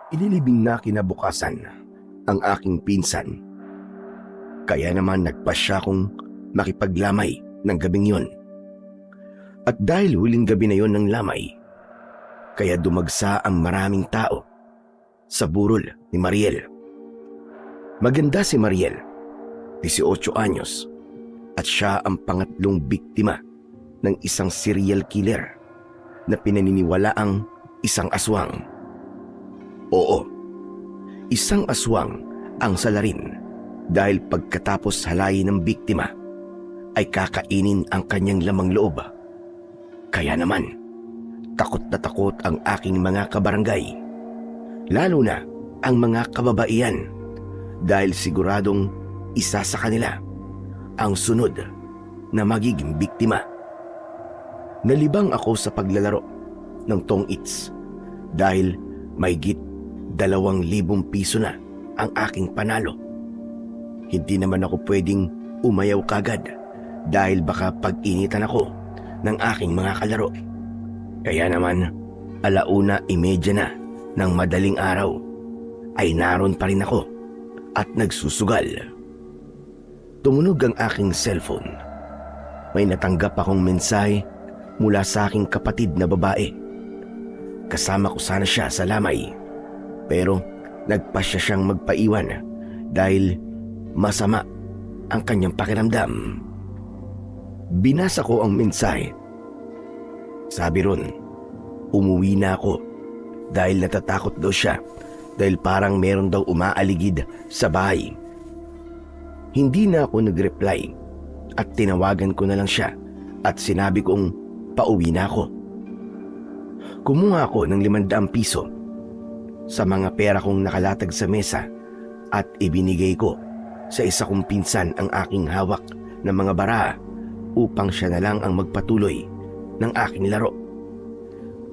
Ililibing na kinabukasan ang aking pinsan. Kaya naman nagpasya kong makipaglamay ng gabing yun. At dahil huling gabi na yon ng lamay, kaya dumagsa ang maraming tao sa burol ni Mariel. Maganda si Mariel, 18 anyos, at siya ang pangatlong biktima ng isang serial killer na pinaniniwalaang isang aswang. Oo, isang aswang ang salarin dahil pagkatapos halayin ng biktima ay kakainin ang kanyang lamang loob. Kaya naman, takot na takot ang aking mga kabarangay, lalo na ang mga kababaihan dahil siguradong isa sa kanila ang sunod na magiging biktima. Nalibang ako sa paglalaro ng tong its dahil mahigit 2,000 piso na ang aking panalo. Hindi naman ako pwedeng umayaw kagad dahil baka pag-initan ako ng aking mga kalaro. Kaya naman, 1:30 na ng madaling araw ay naroon pa rin ako at nagsusugal. Tumunog ang aking cellphone. May natanggap akong mensahe mula sa aking kapatid na babae. Kasama ko sana siya sa lamay, pero nagpasya siyang magpaiwan dahil masama ang kanyang pakiramdam. Binasa ko ang mensahe. Sabi ron, umuwi na ako dahil natatakot daw siya dahil parang meron daw umaaligid sa bahay. Hindi na ako nag-reply at tinawagan ko na lang siya at sinabi kong pauwi na ako. Kumuha ako ng 500 piso sa mga pera kong nakalatag sa mesa at ibinigay ko sa isa kong pinsan ang aking hawak na mga bara upang siya na lang ang magpatuloy ng aking laro.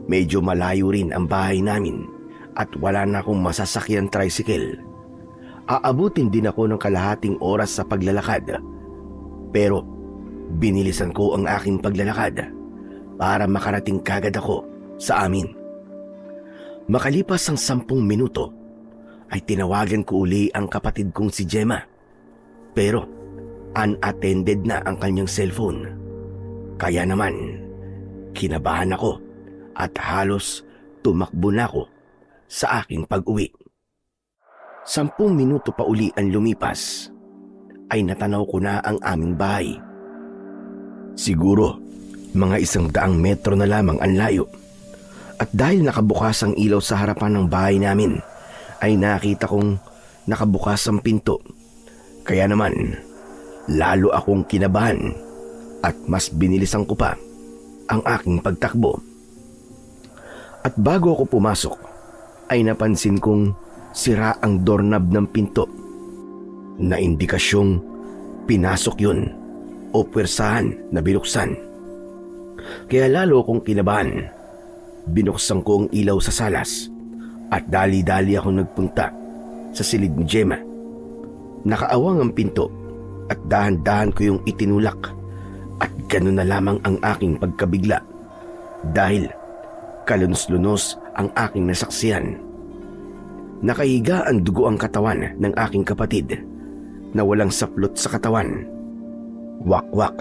Medyo malayo rin ang bahay namin at wala na akong masasakyan tricycle. Aabutin din ako ng kalahating oras sa paglalakad. Pero binilisan ko ang aking paglalakad para makarating kagad ako sa amin. Makalipas ang 10 minuto ay tinawagan ko uli ang kapatid kong si Gemma. Pero unattended na ang kanyang cellphone. Kaya naman, kinabahan ako at halos tumakbo na ako sa aking pag-uwi. 10 minuto pa uli ang lumipas ay natanaw ko na ang aming bahay. Siguro mga 100 metro na lamang ang layo. At dahil nakabukas ang ilaw sa harapan ng bahay namin, ay nakita kong nakabukas ang pinto. Kaya naman, lalo akong kinabahan at mas binilisan ko pa ang aking pagtakbo. At bago ako pumasok, ay napansin kong sira ang doorknob ng pinto na indikasyong pinasok yun o pwersahan na binuksan. Kaya lalo akong kinabahan. Binuksan ko ang ilaw sa salas at dali-dali ako nagpunta sa silid ni Gemma. Nakaawang ang pinto at dahan-dahan ko yung itinulak at gano'n na lamang ang aking pagkabigla dahil kalunos-lunos ang aking nasaksihan. Nakahiga ang dugo ang katawan ng aking kapatid na walang saplot sa katawan. Wakwak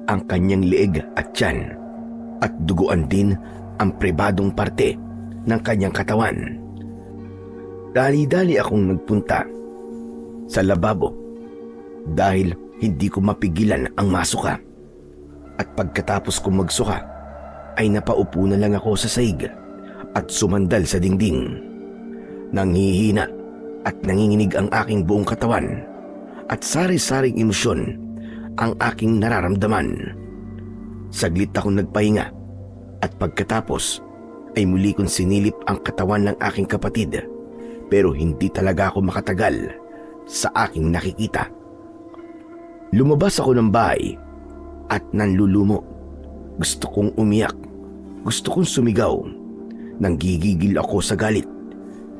ang kanyang leeg at tiyan at duguan din ang pribadong parte ng kanyang katawan. Dali-dali akong nagpunta sa lababo dahil hindi ko mapigilan ang masuka. At pagkatapos kong magsuka ay napaupo na lang ako sa sahig at sumandal sa dingding. Nanghihina at nanginginig ang aking buong katawan at sari-saring emosyon ang aking nararamdaman. Saglit akong nagpahinga at pagkatapos ay muli kong sinilip ang katawan ng aking kapatid, pero hindi talaga ako makatagal sa aking nakikita. Lumabas ako ng bahay at nanlulumo. Gusto kong umiyak, gusto kong sumigaw. Nanggigigil ako sa galit.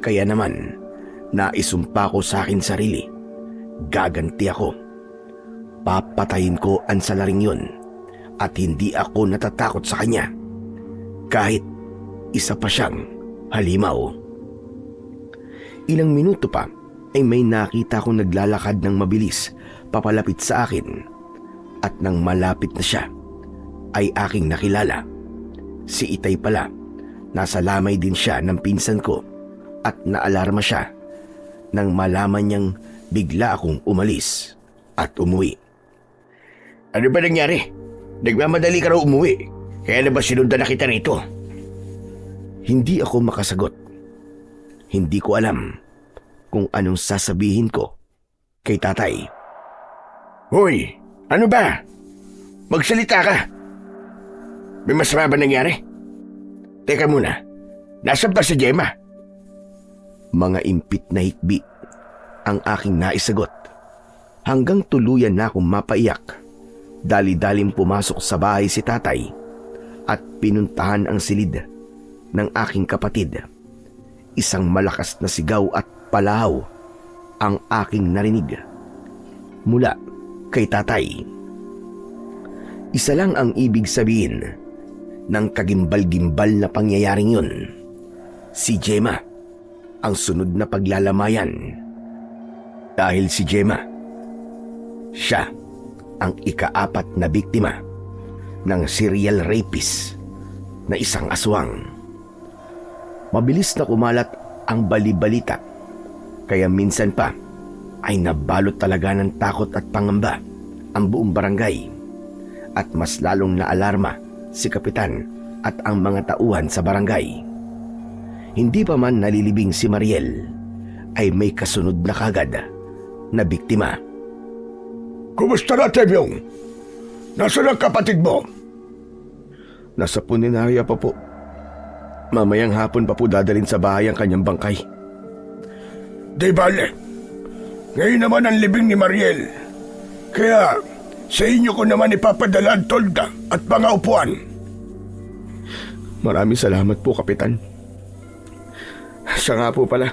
Kaya naman, naisumpa ko sa akin sarili. Gaganti ako. Papatayin ko ang salaring yun at hindi ako natatakot sa kanya. Kahit isa pa siyang halimaw. Ilang minuto pa ay may nakita kong naglalakad ng mabilis papalapit sa akin at nang malapit na siya ay aking nakilala. Si Itay pala. Nasa lamay din siya ng pinsan ko at naalarma siya nang malaman niyang bigla akong umalis at umuwi. Ano ba nangyari? Nagmamadali ka raw umuwi. Kaya na ba sinundan na kita rito? Hindi ako makasagot. Hindi ko alam kung anong sasabihin ko kay tatay. Hoy, ano ba? Magsalita ka. May masama ba nangyari? Teka muna, nasaan ba si Gemma? Mga impit na hikbi ang aking naisagot hanggang tuluyan na akong mapaiyak. Dali-daling pumasok sa bahay si tatay at pinuntahan ang silid ng aking kapatid. Isang malakas na sigaw at palahaw ang aking narinig mula kay tatay. Isa lang ang ibig sabihin ng kagimbal-gimbal na pangyayaring yun. Si Gemma ang sunod na paglalamayan. Dahil si Gemma, siya ang ika-4 na biktima ng serial rapist na isang aswang. Mabilis na kumalat ang balibalita, kaya minsan pa ay nabalot talaga ng takot at pangamba ang buong barangay at mas lalong naalarma si Kapitan at ang mga tauhan sa barangay. Hindi pa man nalilibing si Mariel ay may kasunod na kagad na biktima. Kumusta na, Temyong? Nasaan ang kapatid mo? Nasa puninarya pa po. Mamayang hapon pa po dadalhin sa bahay ang kanyang bangkay. Di bale. Ngayon naman ang libing ni Mariel. Kaya sa inyo ko naman ipapadala ang tolda at mga upuan. Maraming salamat po, Kapitan. Siya nga po pala.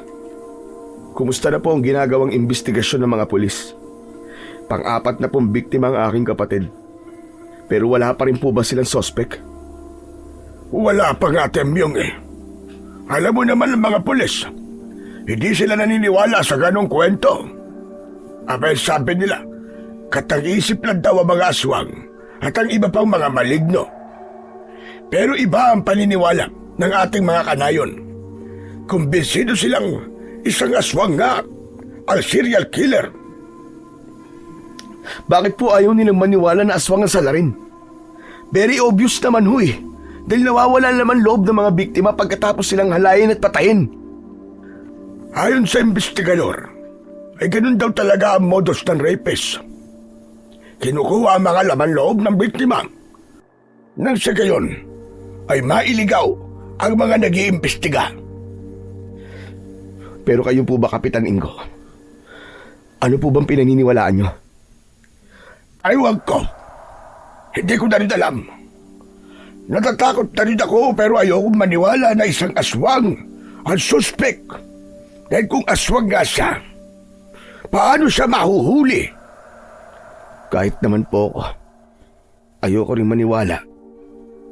Kumusta na po ang ginagawang investigasyon ng mga pulis? Pang-4 na pong biktima ang aking kapatid. Pero wala pa rin po ba silang sospek? Wala pa nga, Temyong eh. Alam mo naman ng mga pulis, hindi sila naniniwala sa ganong kwento. Abay sabi nila, katang-isip lang daw ang mga aswang at ang iba pang mga maligno. Pero iba ang paniniwala ng ating mga kanayon. Kumbinsido silang isang aswang nga ang serial killer. Bakit po ayaw nilang maniwala na aswang ang salarin? Very obvious naman ho eh. Dahil nawawala naman loob ng mga biktima pagkatapos silang halayin at patayin. Ayon sa investigador, ay ganun daw talaga ang modus ng rapist. Kinukuha ang mga laman loob ng biktima. Nang sa gayon, ay mailigaw ang mga nag-iimbestiga. Pero kayo po ba, Kapitan Ingo? Ano po bang pinaniniwalaan nyo? Ay, wag ko. Hindi ko na rin alam. Natatakot na rin ako pero ayokong maniwala na isang aswang ang suspect. Dahil kung aswang nga siya, paano siya mahuhuli? Kahit naman po ako, ayoko rin maniwala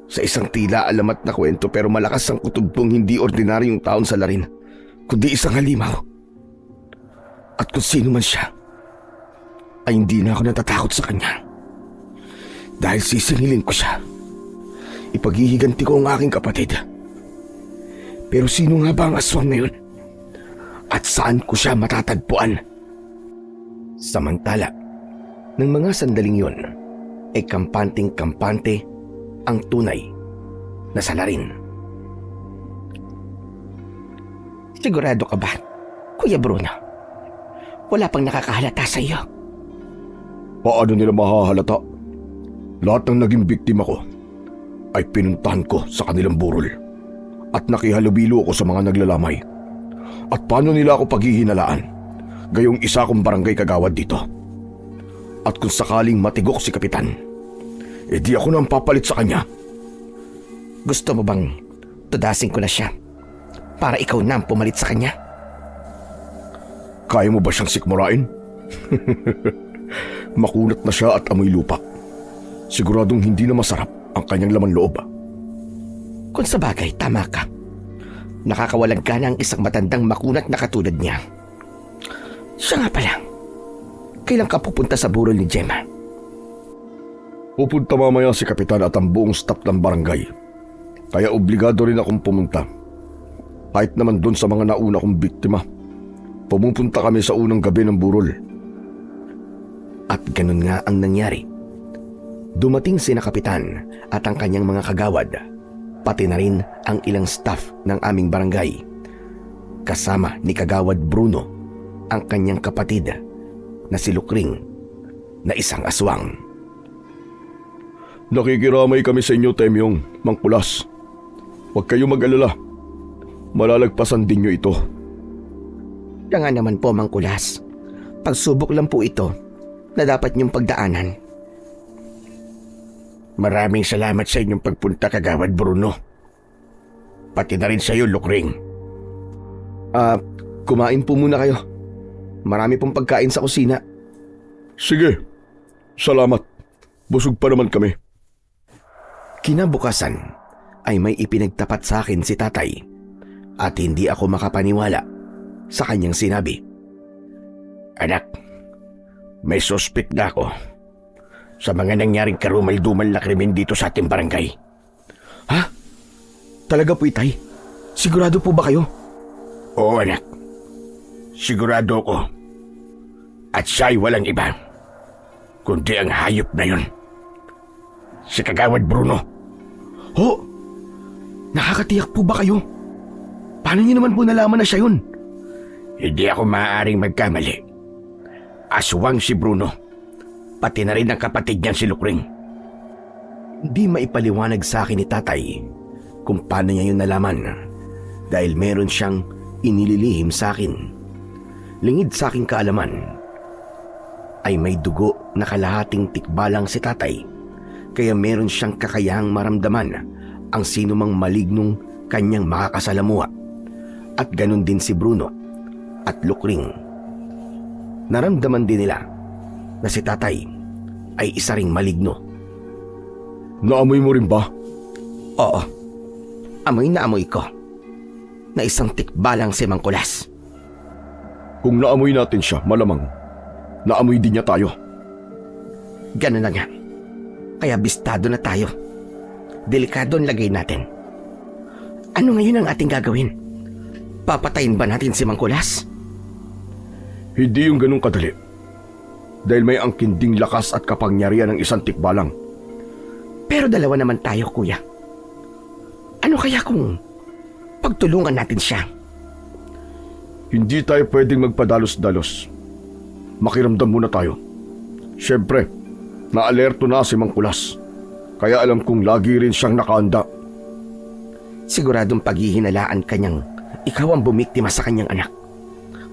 sa isang tila alamat na kwento pero malakas ang kutubong hindi ordinaryong taon sa larin, kundi isang halimaw. At kung sino man siya, ay hindi na ako natatakot sa kanya. Dahil sisingilin ko siya. Ipaghihiganti ko ang aking kapatid. Pero sino nga ba ang aswang na yun? At saan ko siya matatagpuan? Samantala, ng mga sandaling yun, ay kampanting-kampante ang tunay na salarin. Sigurado ka ba, Kuya Bruno? Wala pang nakakahalata sa iyo. Paano nila mahahalata? Lahat ng naging biktima ko ay pinuntahan ko sa kanilang burol at nakihalubilo ako sa mga naglalamay. At paano nila ako paghihinalaan? Gayong isa kong barangay kagawad dito. At kung sakaling matigok si Kapitan, edi ako nang papalit sa kanya. Gusto mo bang tudasin ko na siya para ikaw na ang pumalit sa kanya? Kaya mo ba siyang sikmurain? Makunat na siya at amoy lupa. Siguradong hindi na masarap ang kanyang laman loob. Kung sa bagay, tama ka. Nakakawalang gana ang isang matandang makunat na katulad niya. Siya nga pala, kailan ka pupunta sa burol ni Gemma? Pupunta mamaya si Kapitan at ang buong staff ng barangay. Kaya obligado rin akong pumunta. Kahit naman doon sa mga nauna kong biktima. Pumupunta kami sa unang gabi ng burol. At ganun nga ang nangyari. Dumating sina Kapitan at ang kanyang mga kagawad, pati na rin ang ilang staff ng aming barangay. Kasama ni Kagawad Bruno, ang kanyang kapatid na si Lukring na isang aswang. Nakikiramay kami sa inyo, Temyong, Mangkulas. Huwag kayo mag-alala. Malalagpasan din nyo ito. Kaya nga naman po, Mangkulas. Pagsubok lang po ito na dapat niyong pagdaanan. Maraming salamat sa inyong pagpunta, Kagawad Bruno. Pati na rin sa iyo, Lukring. Kumain po muna kayo. Marami pong pagkain sa kusina. Sige, salamat. Busog pa naman kami. Kinabukasan ay may ipinagtapat sa akin si tatay at hindi ako makapaniwala sa kanyang sinabi. Anak, may suspect na ako sa mga nangyaring karumal-dumal na krimen dito sa ating barangay. Ha? Talaga po, itay? Sigurado po ba kayo? Oo, anak. Sigurado ko. At siya'y walang iba kundi ang hayop na yun. Si Kagawad Bruno. Ho? Nakakatiyak po ba kayo? Paano niyo naman po nalaman na siya yun? Hindi ako maaaring magkamali. Aswang si Bruno. Pati na rin ang kapatid niyan si Lukring. Hindi maipaliwanag sa akin ni tatay kung paano niya yun nalaman dahil meron siyang inililihim sa akin. Lingid sa aking kaalaman ay may dugo na kalahating tikbalang si tatay kaya meron siyang kakayahang maramdaman ang sinumang malignong kanyang makakasalamuha at ganun din si Bruno at Lukring. Naramdaman din nila na si tatay ay isa ring maligno. Naamoy mo rin ba? Oo, amoy na amoy ko na isang tikbalang si Mangkulas. Kung naamoy natin siya, malamang naamoy din niya tayo. Ganun na nga. Kaya bistado na tayo. Delikado ang lagay natin. Ano ngayon ang ating gagawin? Papatayin ba natin si Mangkulas? Hindi yung ganun kadali. Dahil may angkin ding lakas at kapangyarihan ng isang tikbalang. Pero dalawa naman tayo, kuya. Ano kaya kung pagtulungan natin siya? Hindi tayo pwedeng magpadalos-dalos. Makiramdam muna tayo. Siyempre, naalerto na si Mangkulas. Kaya alam kong lagi rin siyang nakaanda. Siguradong paghihinalaan kanyang ikaw ang bumiktima sa kanyang anak.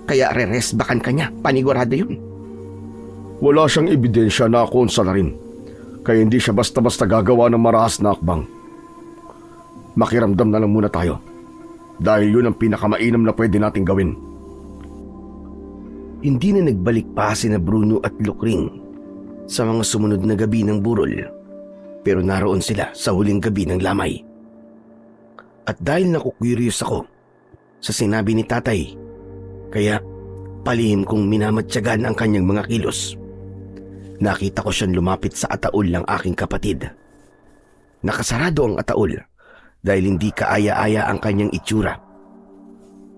Kaya reresbakan kanya, panigurado yun. Wala siyang ebidensya na akonsa na rin. Kaya hindi siya basta-basta gagawa ng marahas na akbang. Makiramdam na lang muna tayo. Dahil yun ang pinakamainam na pwede nating gawin. Hindi na nagbalik pa sina Bruno at Lukring sa mga sumunod na gabi ng burol. Pero naroon sila sa huling gabi ng lamay. At dahil nakukuryos ako sa sinabi ni tatay, kaya palihim kong minamatyagan ang kanyang mga kilos. Nakita ko siyang lumapit sa ataol ng aking kapatid. Nakasarado ang ataol dahil hindi kaaya-aya ang kanyang itsura.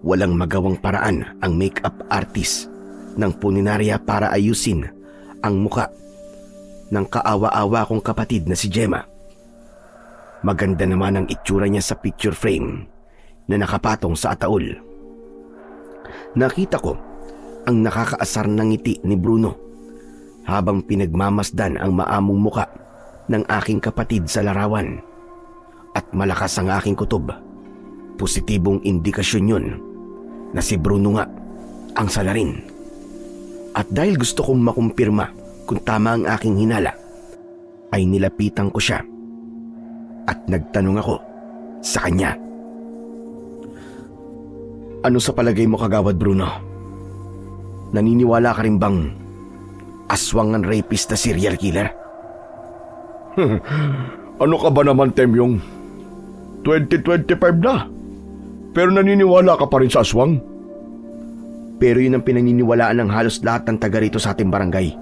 Walang magawang paraan ang make-up artist ng puninarya para ayusin ang muka ng kaawa-awa kong kapatid na si Gemma. Maganda naman ang itsura niya sa picture frame na nakapatong sa ataol. Nakita ko ang nakakaasar na ngiti ni Bruno habang pinagmamasdan ang maamong muka ng aking kapatid sa larawan. At malakas ang aking kutob. Positibong indikasyon yun na si Bruno nga ang salarin. At dahil gusto kong makumpirma kung tama ang aking hinala, ay nilapitan ko siya at nagtanong ako sa kanya. Ano sa palagay mo, Kagawad Bruno? Naniniwala ka rin bang aswang ang rapist na serial killer? Ano ka ba naman, Temyong? 2025 na. Pero naniniwala ka pa rin sa aswang? Pero yun ang pinaniniwalaan ng halos lahat ng taga rito sa ating barangay.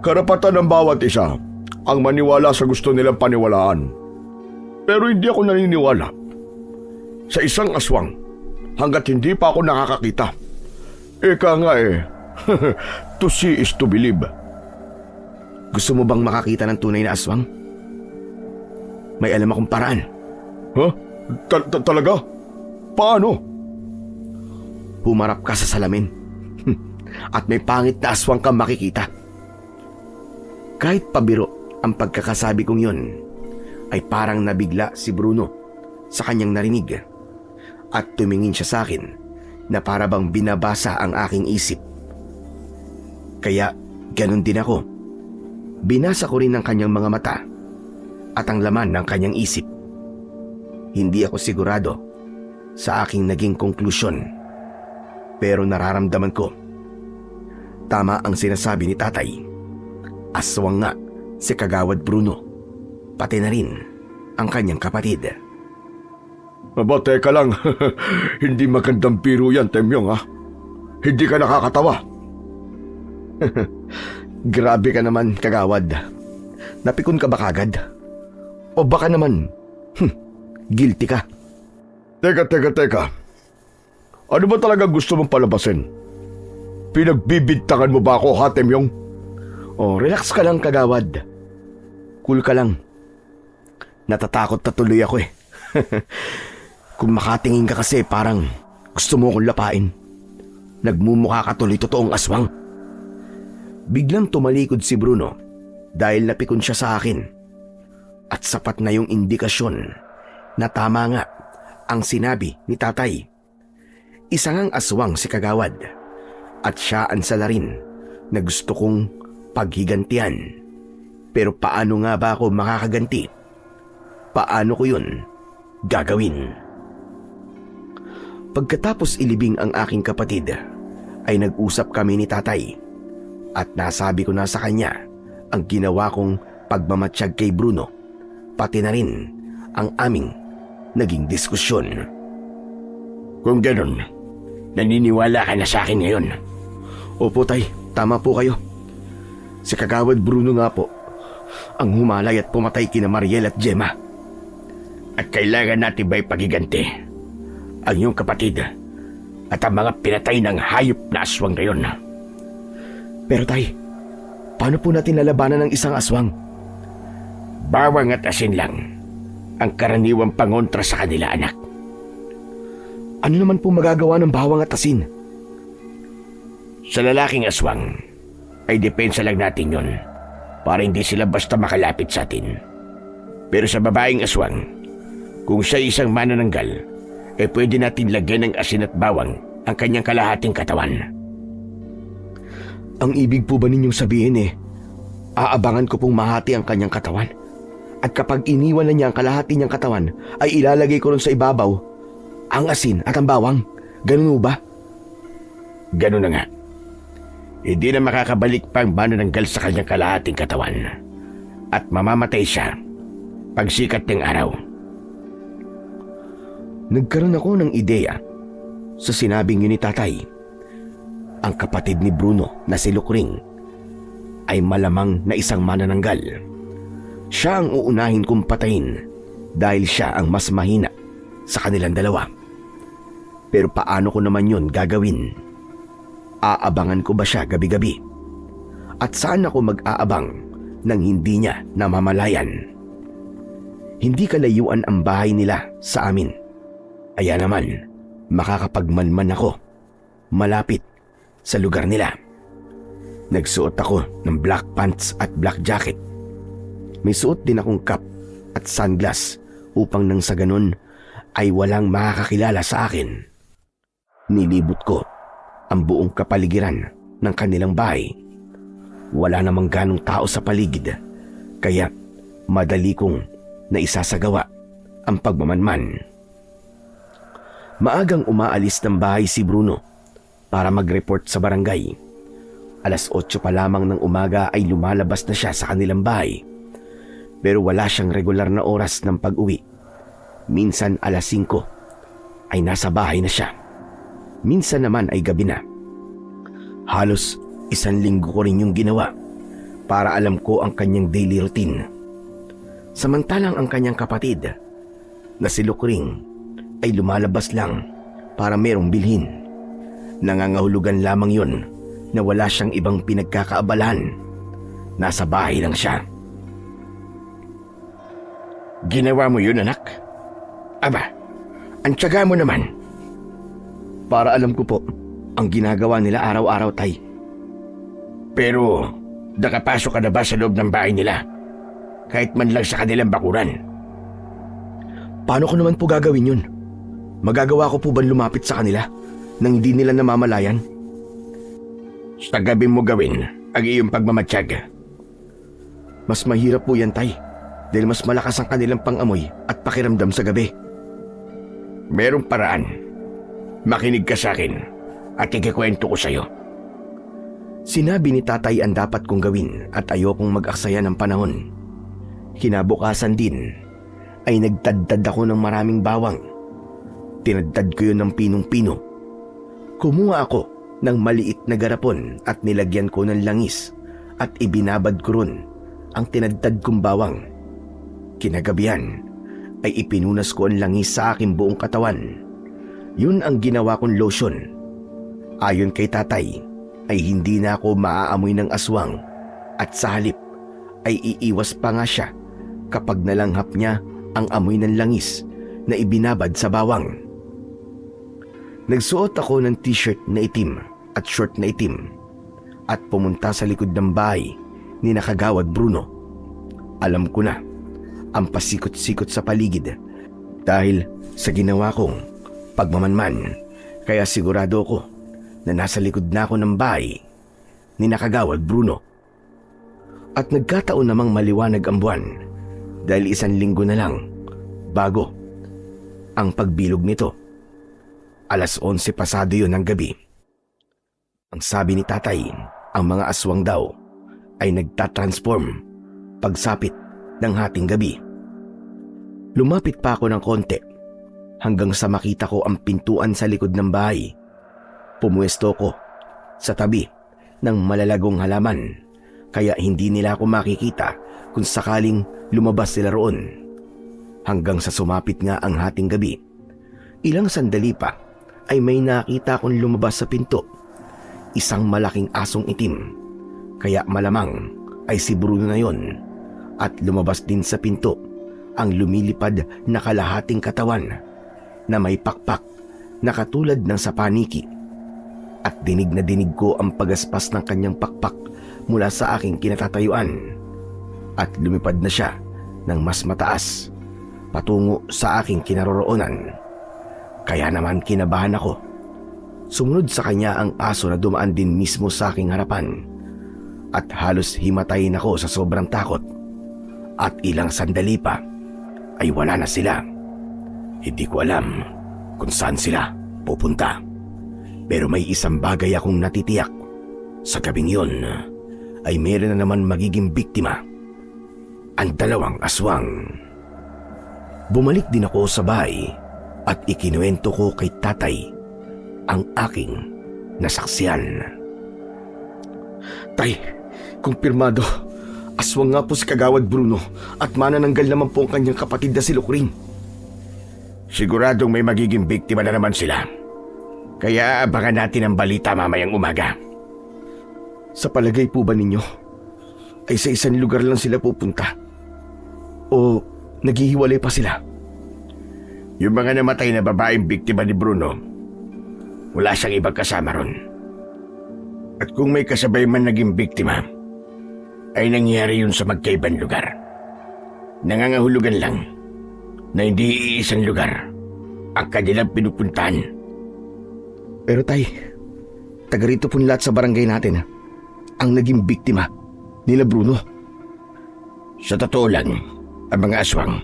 Karapatan ng bawat isa ang maniwala sa gusto nilang paniwalaan. Pero hindi ako naniniwala sa isang aswang hanggat hindi pa ako nakakakita. Eka nga to see is to believe. Gusto mo bang makakita ng tunay na aswang? May alam akong paraan. Huh? Talaga? Paano? Humarap ka sa salamin at may pangit na aswang kang makikita. Kahit pabiro ang pagkakasabi kong yun, ay parang nabigla si Bruno sa kanyang narinig at tumingin siya sa akin na para bang binabasa ang aking isip. Kaya ganun din ako. Binasa ko rin ang kanyang mga mata at ang laman ng kanyang isip. Hindi ako sigurado sa aking naging konklusyon, pero nararamdaman ko tama ang sinasabi ni tatay. Aswang nga si Kagawad Bruno, pati na rin ang kanyang kapatid. Aba, teka lang. Hindi magandang biro yan, Temyong, ha? Hindi ka nakakatawa. Grabe ka naman, Kagawad. Napikon ka ba kagad? O baka naman, guilty ka? Teka. Ano ba talaga gusto mong palabasin? Pinagbibintangan mo ba ako, ha, Temyong? Oh, relax ka lang, Kagawad. Cool ka lang. Natatakot na tuloy ako eh. Kung makatingin ka kasi parang gusto mo akong lapain. Nagmumukha ka tuloy totoong aswang. Biglang tumalikod si Bruno dahil napikon siya sa akin. At sapat na yung indikasyon na tama nga ang sinabi ni tatay. Isa ngang aswang si Kagawad at siya ang salarin na gusto kong paghigantihan. Pero paano nga ba ako makakaganti? Paano ko yun gagawin? Pagkatapos ilibing ang aking kapatid, ay nag-usap kami ni tatay at nasabi ko na sa kanya ang ginawa kong pagmamatsyag kay Bruno, pati na rin ang aming naging diskusyon. Kung ganun, naniniwala ka na sa akin ngayon? Opo tay, tama po kayo. Si Kagawad Bruno nga po ang humalay at pumatay kina Mariel at Gemma. At kailangan natin ba'y pagiganti ang iyong kapatid at ang mga pinatay ng hayop na aswang ngayon? Pero tay, paano po natin lalabanan ng isang aswang? Bawang at asin lang ang karaniwang pangontra sa kanila, anak. Ano naman po magagawa ng bawang at asin? Sa lalaking aswang, ay depensa lang natin yon para hindi sila basta makalapit sa atin. Pero sa babaeng aswang, kung siya isang manananggal, pwede natin lagyan ng asin at bawang ang kanyang kalahating katawan. Ang ibig po ba ninyong sabihin aabangan ko pong mahati ang kanyang katawan? At kapag iniwan na niya ang kalahati niyang katawan, ay ilalagay ko rin sa ibabaw ang asin at ang bawang? Ganun ba? Ganun na nga. Hindi na makakabalik pa ang manananggal sa kanyang kalahating katawan at mamamatay siya pagsikat ng araw. Nagkaroon ako ng ideya sa sinabing yun ni tatay. Ang kapatid ni Bruno na si Lukring ay malamang na isang manananggal. Siya ang uunahin kong patayin dahil siya ang mas mahina sa kanilang dalawa. Pero paano ko naman yun gagawin? Aabangan ko ba siya gabi-gabi? At saan ako mag-aabang nang hindi niya namamalayan? Hindi kalayuan ang bahay nila sa amin. Kaya naman, makakapagmanman ako malapit sa lugar nila. Nagsuot ako ng black pants at black jacket. May suot din akong cap at sunglass upang nang sa ganun ay walang makakakilala sa akin. Nilibot ko ang buong kapaligiran ng kanilang bahay. Wala namang ganong tao sa paligid, kaya madali kong naisasagawa ang pagmamanman. Maagang umaalis ng bahay si Bruno para mag-report sa barangay. 8:00 pa lamang ng umaga ay lumalabas na siya sa kanilang bahay. Pero wala siyang regular na oras ng pag-uwi. Minsan alas 5 ay nasa bahay na siya. Minsan naman ay gabi na. Halos 1 linggo ko rin yung ginawa para alam ko ang kanyang daily routine. Samantalang ang kanyang kapatid na si Lukring ay lumalabas lang para merong bilhin. Nangangahulugan lamang yun na wala siyang ibang pinagkakaabalahan. Nasa bahay lang siya. Ginawa mo yun, anak? Aba, ang tiyaga mo naman. Para alam ko po ang ginagawa nila araw-araw, tay. Pero nakapasok ka na ba sa loob ng bahay nila? Kahit man lang sa kanilang bakuran. Paano ko naman po gagawin yun? Magagawa ko po ba lumapit sa kanila nang hindi nila namamalayan? Sa gabi mo gawin ang iyong pagmamatsyag. Mas mahirap po yan, tay. Dahil mas malakas ang kanilang pangamoy at pakiramdam sa gabi. Merong paraan. Makinig ka sa akin at ikikwento ko sa'yo. Sinabi ni tatay ang dapat kong gawin at ayokong mag-aksaya ng panahon. Kinabukasan din ay nagtadtad ako ng maraming bawang. Tinadtad ko yun ng pinong-pino. Kumuha ako ng maliit na garapon at nilagyan ko ng langis at ibinabad ko ron ang tinadtad kong bawang. Kinagabihan ay ipinunas ko ang langis sa aking buong katawan. Yun ang ginawa kong lotion. Ayon kay tatay ay hindi na ako maaamoy ng aswang at sa halip ay iiwas pa nga siya kapag nalanghap niya ang amoy ng langis na ibinabad sa bawang. Nagsuot ako ng t-shirt na itim at short na itim at pumunta sa likod ng bahay ni Nakagawad Bruno. Alam ko na ang pasikot-sikot sa paligid dahil sa ginawa kong pagmamanman, kaya sigurado ko na nasa likod na ako ng bahay ni Nakagawad Bruno. At nagkataon namang maliwanag ang buwan dahil 1 linggo na lang bago ang pagbilog nito. 11:00 pasado yun ng gabi. Ang sabi ni tatay, ang mga aswang daw ay nagtatransform pagsapit ng hating gabi. Lumapit pa ako ng konti hanggang sa makita ko ang pintuan sa likod ng bahay. Pumuesto ko sa tabi ng malalagong halaman kaya hindi nila ako makikita kung sakaling lumabas sila roon. Hanggang sa sumapit nga ang hating gabi, ilang sandali pa ay may nakita akong lumabas sa pinto. Isang malaking asong itim, kaya malamang ay si Bruno na yon. At lumabas din sa pinto ang lumilipad na kalahating katawan na may pakpak na katulad ng sa paniki. At dinig na dinig ko ang pagaspas ng kanyang pakpak mula sa aking kinatatayuan. At lumipad na siya ng mas mataas patungo sa aking kinaroroonan. Kaya naman kinabahan ako. Sumunod sa kanya ang aso na dumaan din mismo sa aking harapan. At halos himatayin ako sa sobrang takot. At ilang sandali pa ay wala na sila. Hindi ko alam kung saan sila pupunta. Pero may isang bagay akong natitiyak. Sa gabing yun ay meron na naman magiging biktima. Ang 2 aswang. Bumalik din ako sa bahay at ikinuwento ko kay tatay ang aking nasaksiyan. Tay, kumpirmado. Aswang nga po si Kagawad Bruno at manananggal naman po ang kanyang kapatid na si Lukring. Siguradong may magiging biktima na naman sila. Kaya abangan natin ang balita mamayang umaga. Sa palagay po ba ninyo ay sa isang lugar lang sila pupunta? O naghihiwalay pa sila? Yung mga namatay na babaeng biktima ni Bruno, wala siyang ibang kasama ron. At kung may kasabay man naging biktima, ay nangyari yun sa magkaibang lugar. Nangangahulugan lang na hindi iisang lugar ang kanilang pinupuntahan. Pero tay, taga rito po lahat sa barangay natin ang naging biktima nila Bruno. Sa totoo lang, ang mga aswang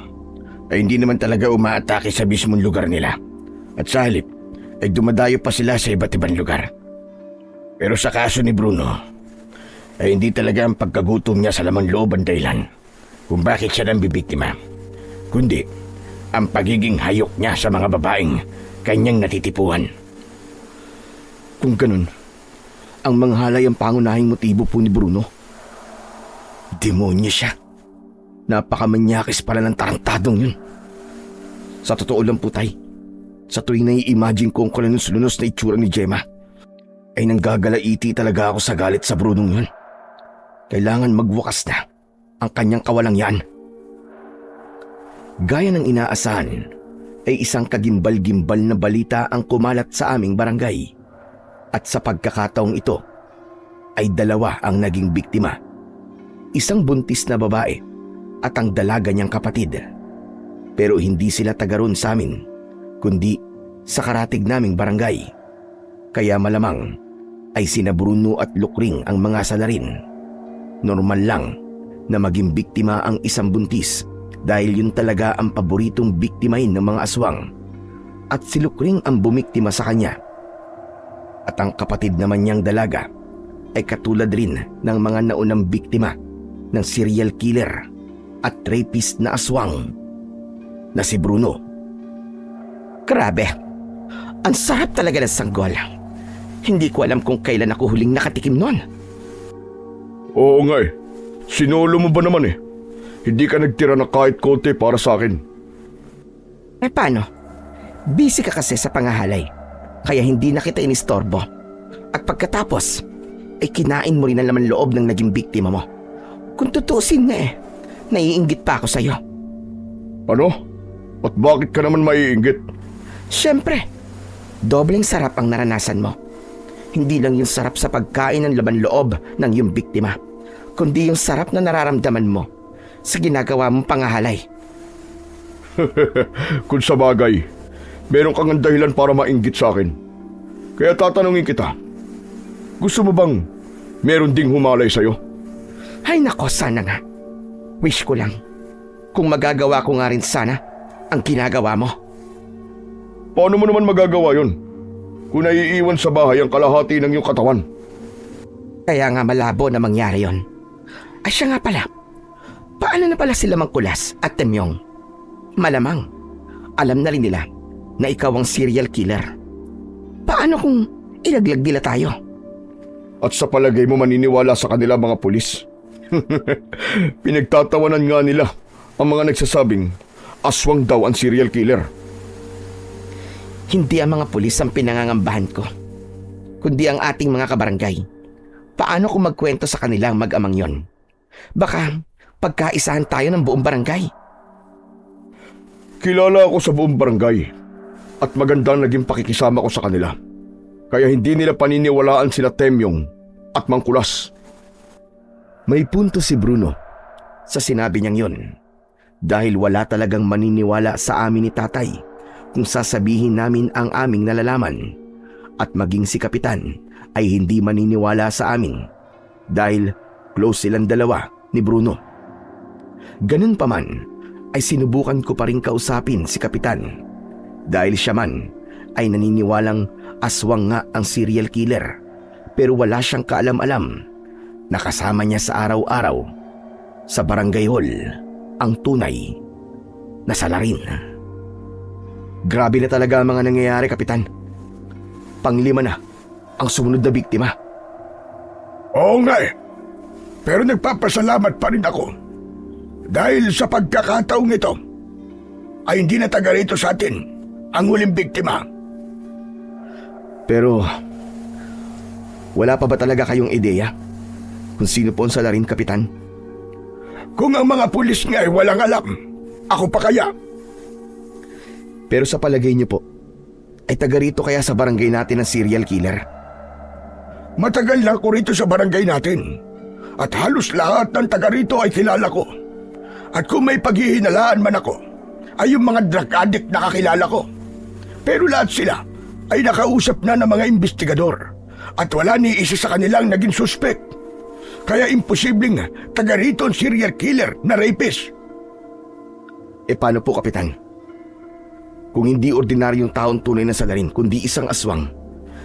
ay hindi naman talaga umaatake sa mismong lugar nila. At sa halip ay dumadayo pa sila sa iba't ibang lugar. Pero sa kaso ni Bruno, ay hindi talaga ang pagkagutom niya sa laman loob ang dahilan kung bakit siya nang bibiktima. Kundi ang pagiging hayok niya sa mga babaeng kanyang natitipuhan. Kung ganun, ang manghalay ang pangunahing motibo po ni Bruno. Demonyo siya. Napakamanyakis pala ng tarantadong yun. Sa totoo lang po, Tay, sa tuwing nai-imagine ko ang kulanos-lunos na itsura ni Gemma, ay nanggagalaiti talaga ako sa galit sa Brunong yun. Kailangan magwakas na ang kanyang kawalang yan. Gaya ng inaasahan, ay isang kagimbal-gimbal na balita ang kumalat sa aming barangay. At sa pagkakataong ito, ay dalawa ang naging biktima. Isang buntis na babae at ang dalaga niyang kapatid. Pero hindi sila taga roon sa amin, kundi sa karatig naming barangay. Kaya malamang ay sina Bruno at Lukring ang mga salarin. Normal lang na maging biktima ang isang buntis dahil yun talaga ang paboritong biktimahin ng mga aswang. At si Lukring ang bumiktima sa kanya. At ang kapatid naman niyang dalaga ay katulad rin ng mga naunang biktima ng serial killer at rapist na aswang na si Bruno. Grabe, ang sarap talaga ng sanggol. Hindi ko alam kung kailan ako huling nakatikim nun. Oo nga eh. Sinolo mo ba naman eh? Hindi ka nagtira na kahit konti para sa akin. Eh paano? Busy ka kasi sa pangahalay, kaya hindi na kita inistorbo. At pagkatapos, ay kinain mo rin ang laman loob ng naging biktima mo. Kung tutusin nga eh, naiinggit pa ako sa'yo. Ano? At bakit ka naman maiinggit? Siyempre, dobleng sarap ang naranasan mo. Hindi lang yung sarap sa pagkain ng laman loob ng iyong biktima, kundi yung sarap na nararamdaman mo sa ginagawa mong pangahalay. Kung sa bagay, meron kang dahilan para mainggit sa akin. Kaya tatanungin kita, gusto mo bang meron ding humalay sa'yo? Ay nako, sana nga. Wish ko lang. Kung magagawa ko nga rin sana ang ginagawa mo. Paano mo naman magagawa yun kung naiiwan sa bahay ang kalahati ng iyong katawan? Kaya nga malabo na mangyari yon. Ay siya nga pala, paano na pala sila Mangkulas at Temyong? Malamang, alam na rin nila na ikaw ang serial killer. Paano kung ilaglag nila tayo? At sa palagay mo maniniwala sa kanila mga pulis? Pinagtatawanan nga nila ang mga nagsasabing aswang daw ang serial killer. Hindi ang mga pulis ang pinangangambahan ko, kundi ang ating mga kabarangay. Paano kung magkwento sa kanila ang mag-amang yon? Baka pagkaisahan tayo ng buong barangay. Kilala ako sa buong barangay at magandang naging pakikisama ko sa kanila. Kaya hindi nila paniniwalaan sila Temyong at Mangkulas. May punto si Bruno sa sinabi niyang yon. Dahil wala talagang maniniwala sa amin ni tatay kung sasabihin namin ang aming nalalaman. At maging si Kapitan ay hindi maniniwala sa amin dahil close silang dalawa ni Bruno. Ganun pa man ay sinubukan ko pa rin kausapin si Kapitan dahil siya man ay naniniwalang aswang nga ang serial killer, pero wala siyang kaalam-alam na kasama niya sa araw-araw sa barangay hall ang tunay na salarin. Grabe na talaga ang mga nangyayari, Kapitan. Panglima na ang sumunod na biktima. Oo nga eh. Pero nagpapasalamat pa rin ako. Dahil sa pagkakataong ito, ay hindi na taga rito sa atin ang huling biktima. Pero, wala pa ba talaga kayong ideya kung sino po ang salarin, Kapitan? Kung ang mga pulis nga ay walang alam, ako pa kaya? Pero sa palagay niyo po, ay taga rito kaya sa barangay natin ang serial killer? Matagal na ako rito sa barangay natin. At halos lahat ng taga rito ay kilala ko. At kung may paghihinalaan man ako, ay yung mga drug addict na kakilala ko. Pero lahat sila ay nakausap na ng mga investigador. At wala ni isa sa kanilang naging suspect. Kaya imposibleng taga rito ang serial killer na rapist. E paano po, Kapitan? Kung hindi ordinaryong taong tunay na salarin, kundi isang aswang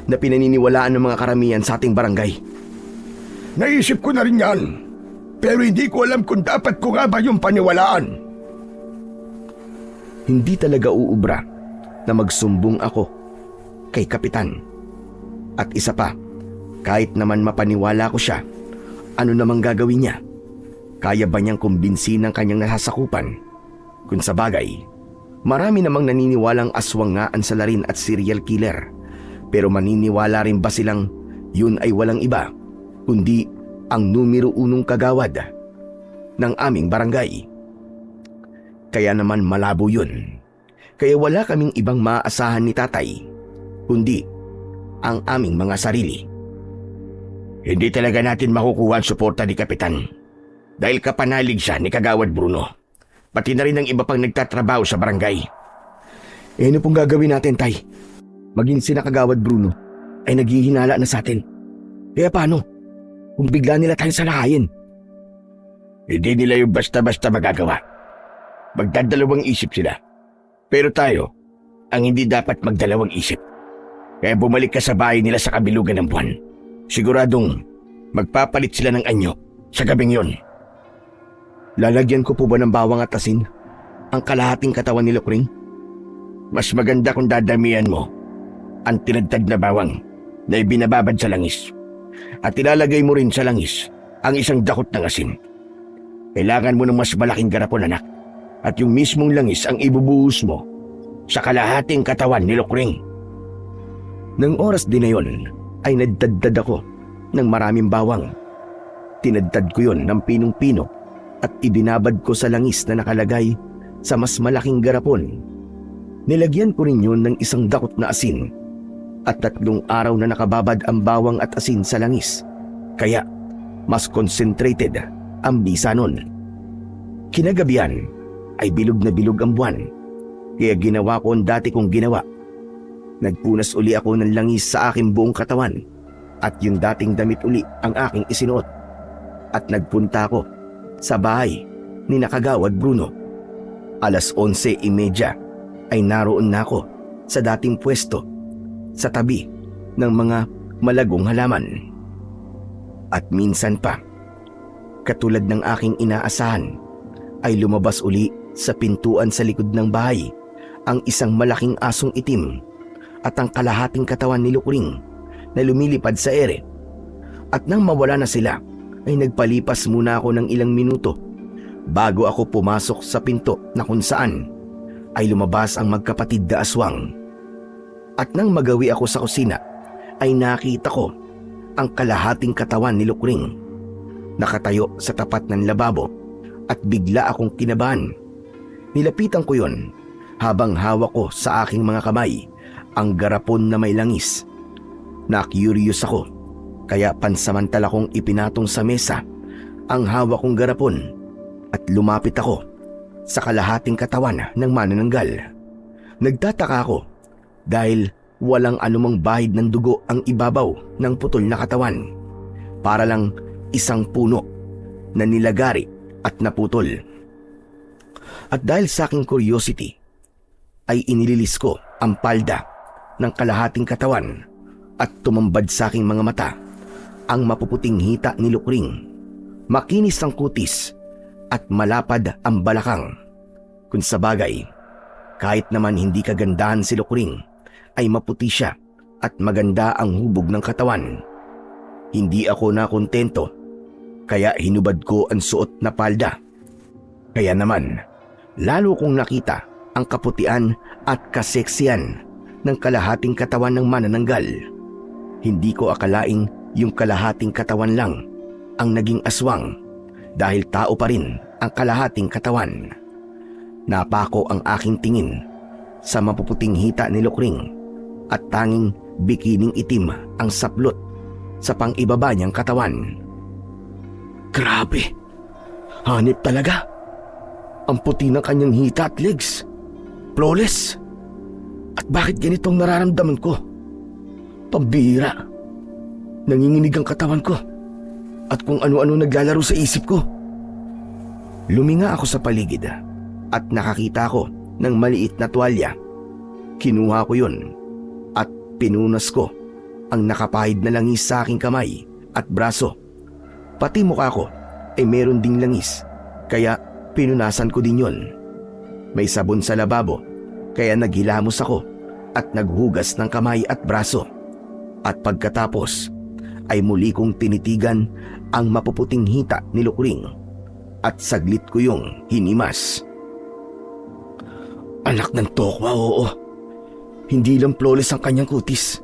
na pinaniniwalaan ng mga karamihan sa ating barangay. Naisip ko na rin yan. Pero hindi ko alam kung dapat ko nga ba yung paniwalaan. hindi talaga uubra na magsumbong ako kay Kapitan. At isa pa, kahit naman mapaniwala ko siya, ano namang gagawin niya? Kaya ba niyang kumbinsin ng kanyang nasasakupan? Kung sa bagay, marami namang naniniwalang aswang nga ang salarin at serial killer. Pero maniniwala rin ba silang yun ay walang iba, kundi ang numero 1 kagawad ng aming barangay? Kaya naman malabo yun. Kaya wala kaming ibang maaasahan ni tatay, kundi ang aming mga sarili. Hindi talaga natin makukuha ang suporta ni Kapitan dahil kapanalig siya ni Kagawad Bruno, pati na rin ang iba pang nagtatrabaho sa barangay. Ano pong gagawin natin, tay? Maging sina Kagawad Bruno ay naghihinala na sa atin. Kaya paano kung bigla nila tayong salahayin? Hindi nila yung basta-basta magagawa. Magdadalawang isip sila. Pero tayo ang hindi dapat magdalawang isip. Kaya bumalik ka sa bahay nila sa kabilugan ng buwan. Siguradong magpapalit sila ng anyo sa gabing yon. Lalagyan ko po ba ng bawang at asin ang kalahating katawan ni Lukring? Mas maganda kung dadamihan mo ang tinadtad na bawang na ibinababad sa langis. At ilalagay mo rin sa langis ang isang dakot ng asin. Kailangan mo ng mas malaking garapon, anak. At yung mismong langis ang ibubuhos mo sa kalahating katawan ni Lukring. Nang oras din na yon, ay nagdaddad ako ng maraming bawang. Tinadtad ko yon ng pinong-pino at ibinabad ko sa langis na nakalagay sa mas malaking garapon. Nilagyan ko rin yun ng isang dakot na asin at 3 araw na nakababad ang bawang at asin sa langis. Kaya mas concentrated ang bisa nun. Kinagabihan ay bilog na bilog ang buwan, kaya ginawa ko ang dati kong ginawa. Nagpunas uli ako ng langis sa aking buong katawan at yung dating damit uli ang aking isinuot. At nagpunta ako sa bahay ni Kagawad Bruno. 11:30 ay naroon na ako sa dating pwesto sa tabi ng mga malagong halaman. At minsan pa, katulad ng aking inaasahan, ay lumabas uli sa pintuan sa likod ng bahay ang isang malaking asong itim at ang kalahating katawan ni Lukring na lumilipad sa ere. At nang mawala na sila, ay nagpalipas muna ako ng ilang minuto bago ako pumasok sa pinto na kung saan ay lumabas ang magkapatid na aswang. At nang magawi ako sa kusina, ay nakita ko ang kalahating katawan ni Lukring nakatayo sa tapat ng lababo at bigla akong kinabahan. Nilapitan ko yon habang hawak ko sa aking mga kamay ang garapon na may langis. Na-curious ako, kaya pansamantala kong ipinatong sa mesa ang hawak kong garapon at lumapit ako sa kalahating katawan ng manananggal. Nagtataka ako dahil walang anumang bahid ng dugo ang ibabaw ng putol na katawan. Para lang isang puno na nilagari at naputol. At dahil sa aking curiosity, ay inililis ko ang palda ng kalahating katawan at tumambad sa aking mga mata ang mapuputing hita ni Lukring. Makinis ang kutis at malapad ang balakang. Kung sa bagay, kahit naman hindi kagandahan si Lukring, ay maputi siya at maganda ang hubog ng katawan. Hindi ako nakontento, kaya hinubad ko ang suot na palda. Kaya naman, lalo kong nakita ang kaputian at kaseksiyan ng kalahating katawan ng manananggal. Hindi ko akalaing yung kalahating katawan lang ang naging aswang dahil tao pa rin ang kalahating katawan. Napako ang aking tingin sa mapuputing hita ni Lukring at tanging bikining itim ang saplot sa pang-ibaba niyang katawan. Grabe! Hanip talaga! Ang puti ng kanyang hita at legs. Flawless! At bakit ganitong nararamdaman ko? Pambihira! Nanginginig ang katawan ko at kung ano-ano naglalaro sa isip ko. Luminga ako sa paligid at nakakita ko ng maliit na tuwalya. Kinuha ko yun at pinunas ko ang nakapahid na langis sa aking kamay at braso. Pati mukha ko ay meron ding langis, kaya pinunasan ko din yon. May sabon sa lababo, kaya naghilamos ako at naghugas ng kamay at braso. At pagkatapos ay muli kong tinitigan ang mapuputing hita ni Lukring at saglit ko yung hinimas. Anak ng tokwa, oo. Hindi lang flawless ang kanyang kutis,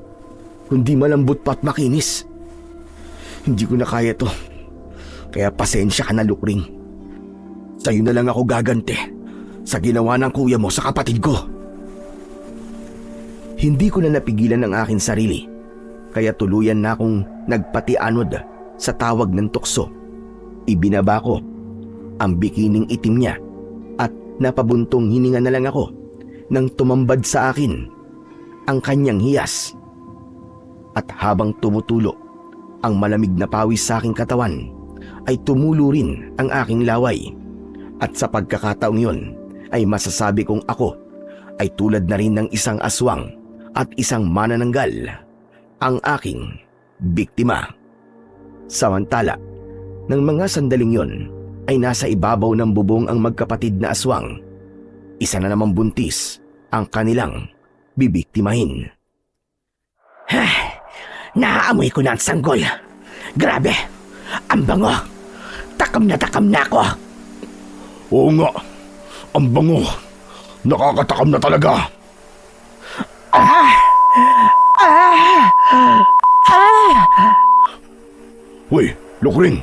kundi malambot pa at makinis. Hindi ko na kaya to, kaya pasensya ka na, Lukring. Sa'yo na lang ako gaganti sa ginawa ng kuya mo sa kapatid ko. Hindi ko na napigilan ang aking sarili, kaya tuluyan na akong nagpatianod sa tawag ng tukso. Ibinaba ko ang bikining itim niya at napabuntong hininga na lang ako nang tumambad sa akin ang kanyang hiyas. At habang tumutulo ang malamig na pawis sa aking katawan, ay tumulo rin ang aking laway. At sa pagkakataong yun ay masasabi kong ako ay tulad na rin ng isang aswang at isang manananggal, ang aking biktima. Samantala, ng mga sandaling yon ay nasa ibabaw ng bubong ang magkapatid na aswang. Isa na namang buntis ang kanilang bibiktimahin. Naaamoy ko na ang sanggol. Grabe, ang bango. Takam na ako. Oo nga, ang bango. Nakakatakam na talaga. Uy, Lukring,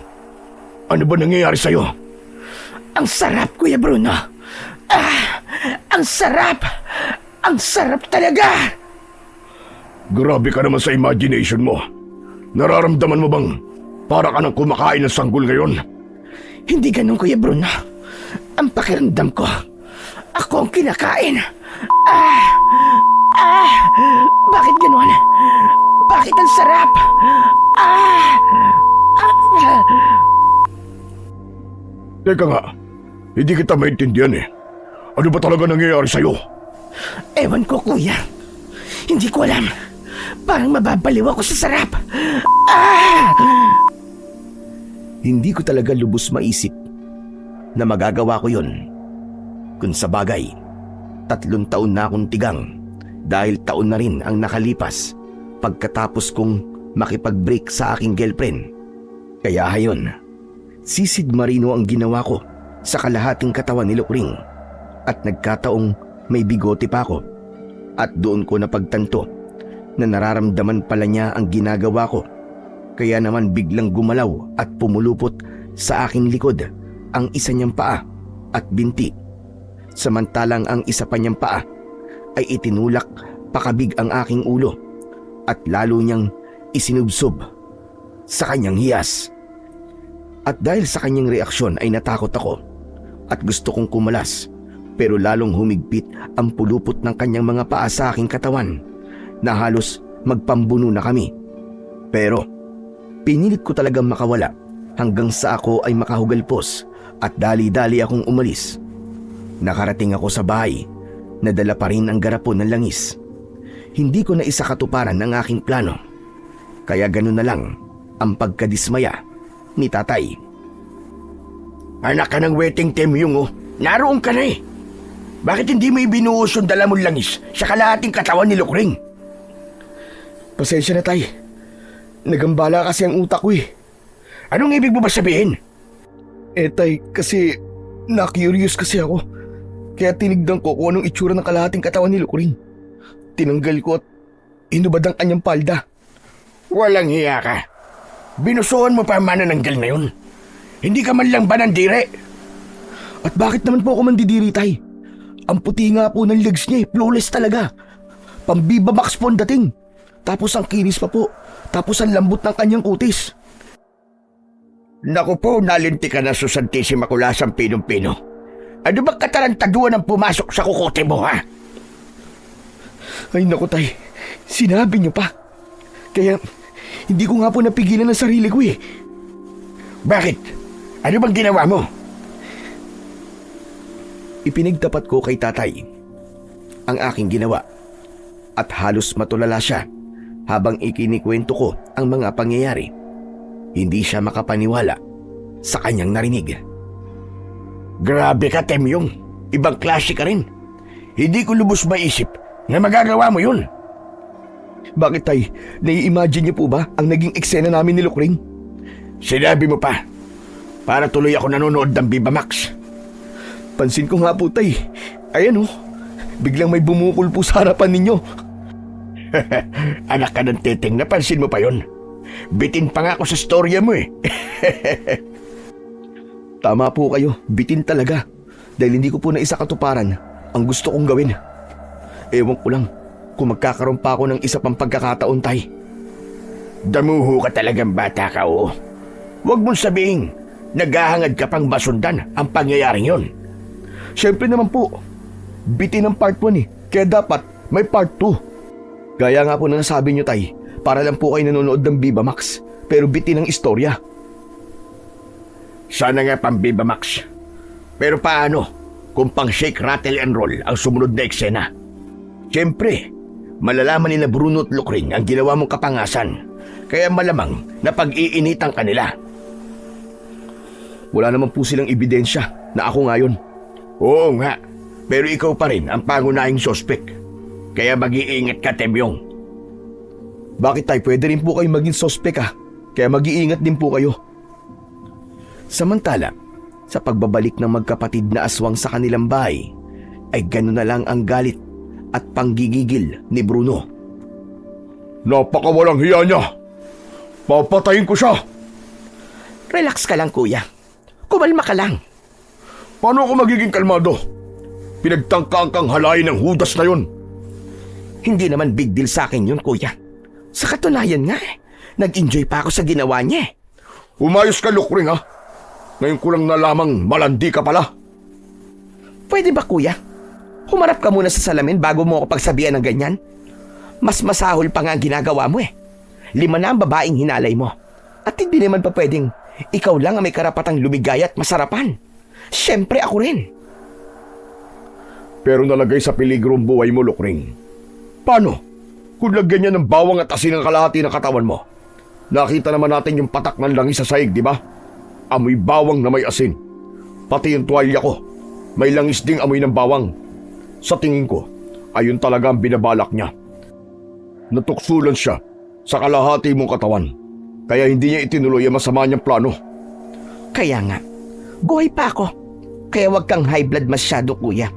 ano ba nangyayari sa'yo? Ang sarap, Kuya Bruno. Ang sarap. Ang sarap talaga. Grabe ka naman sa imagination mo. Nararamdaman mo bang para ka nang kumakain ng sanggol ngayon? Hindi ganun, Kuya Bruno. Ang pakiramdam ko, ako ang kinakain. Bakit ganun? Bakit ang sarap? Teka nga, hindi kita maintindihan eh. Ano ba talaga nangyayari sa'yo? Ewan ko, Kuya. Hindi ko alam. Parang mababaliw ako sa sarap. Hindi ko talaga lubos maisip na magagawa ko yun. Kung sa bagay, 3 taon na akong tigang dahil taon na rin ang nakalipas pagkatapos kong makipag-break sa aking girlfriend. Kaya hayon, sisid marino ang ginawa ko sa kalahating katawan ni Lukring at nagkataong may bigote pa ako. At doon ko napagtanto na nararamdaman pala niya ang ginagawa ko. Kaya naman biglang gumalaw at pumulupot sa aking likod ang isa niyang paa at binti. Samantalang ang isa pa niyang paa ay itinulak pakabig ang aking ulo at lalo niyang isinubsob sa kanyang hiyas. At dahil sa kanyang reaksyon ay natakot ako at gusto kong kumalas, pero lalong humigpit ang pulupot ng kanyang mga paa sa aking katawan na halos magpambuno na kami. Pero pinilit ko talagang makawala hanggang sa ako ay makahugalpos at dali-dali akong umalis. Nakarating ako sa bahay na dala pa rin ang garapon ng langis. Hindi ko na isa katuparan ng aking plano. Kaya ganun na lang ang pagkadismaya ni tatay. Anak ka ng wedding team yung naroon ka na eh. Bakit hindi mo ibinuhos yung dala mong langis sa kalahating katawan ni Lukring? Pasensya na, tay. Nagambala kasi ang utak ko eh. Anong ibig mo ba sabihin? Tay, kasi na-curious kasi ako. Kaya tinignan ko kung anong itsura ng kalahating katawan ni Lukring. Tinanggal ko at inubad ang kanyang palda. Walang hiya ka. Binusuhan mo pa ang manananggal na yun. Hindi ka man lang banandire. At bakit naman po ako mandidiri, tay? Ang puti nga po ng legs niya eh. Flawless talaga. Pambiba Max po ang dating. Tapos ang kinis pa po. Tapos ang lambot ng kanyang kutis. Naku po, nalinti ka na sa Santissima Kulasang Pinong-Pino. Ano bang katarantaduan ang pumasok sa kukote mo, ha? Ay naku, tay. Sinabi niyo pa. Kaya hindi ko nga po napigilan ang sarili ko eh. Bakit? Ano bang ginawa mo? Ipinigtapat ko kay tatay ang aking ginawa at halos matulala siya habang ikinikwento ko ang mga pangyayari. Hindi siya makapaniwala sa kanyang narinig. Grabe ka, Temyong. ibang klase ka rin. Hindi ko lubos maisip na magagawa mo yun. Bakit tay? Nai-imagine niyo po ba ang naging eksena namin ni Lukring? Sinabi mo pa, para tuloy ako nanonood ng Viva Max. Pansin ko nga po tay. Ayan oh, biglang may bumukol po sa harapan ninyo. Anak ka ng teteng, napansin mo pa yon? Bitin pa nga ako sa storya mo eh. Tama po kayo, bitin talaga. Dahil hindi ko po na isa katuparan ang gusto kong gawin. Ewan ko lang kung magkakaroon pa ako ng isa pang pagkakataon tay. Damuho ka talagang bata ka, oo. Huwag mong sabihin, naghahangad ka pang masundan ang pangyayaring yon. Siyempre naman po, bitin ang part 1 eh, kaya dapat may part 2. Gaya nga po na nasabi nyo tay, para lang po kayo nanonood ng Viva Max, pero bitin ang istorya. Sana nga pang Viva Max. Pero paano kung pang shake, rattle and roll ang sumunod na eksena? Siyempre, malalaman nila Bruno at Lukring ang ginawa mong kapangasan, kaya malamang na pag-iinitan kanila. Wala naman po silang ebidensya na ako ngayon. Oo nga, pero ikaw pa rin ang pangunahing sospek. Kaya mag-iingat ka, Temyong. Bakit tay, pwede rin po kayo maging sospek kaya mag-iingat din po kayo. Samantala, sa pagbabalik ng magkapatid na aswang sa kanilang bahay, ay gano'n na lang ang galit at panggigigil ni Bruno. Napakawalang hiya niya! Papatayin ko siya! Relax ka lang, kuya. Kumalma ka lang. Paano ako magiging kalmado? Pinagtangkaan kang halayin ng hudas na yun. Hindi naman big deal sa akin yun, kuya. Sa katunayan nga, nag-enjoy pa ako sa ginawa niya. Umayos ka, Lukring, ha? Ngayon ko lang nalamang malandi ka pala. Pwede ba, kuya? Humarap ka muna sa salamin bago mo ako pagsabihan ng ganyan. Mas masahol pa nga ang ginagawa mo eh. 5 na ang babaeng hinalay mo. At hindi naman pa pwedeng ikaw lang ang may karapatang lumigaya at masarapan. Siyempre ako rin. Pero nalagay sa peligro ang buhay mo, Lukring. Paano? Kung lagyan niya ng bawang at asin ang kalahati ng katawan mo. Nakita naman natin yung patak ng langis sa saig, di ba? Amoy bawang na may asin. Pati yung tuwalya ko, may langis ding amoy ng bawang. Sa tingin ko, ayun talaga ang binabalak niya. Natuksulan siya sa kalahati mong katawan. Kaya hindi niya itinuloy ang masama niyang plano. Kaya nga, buhay pa ako. Kaya wag kang high blood masyado, kuya.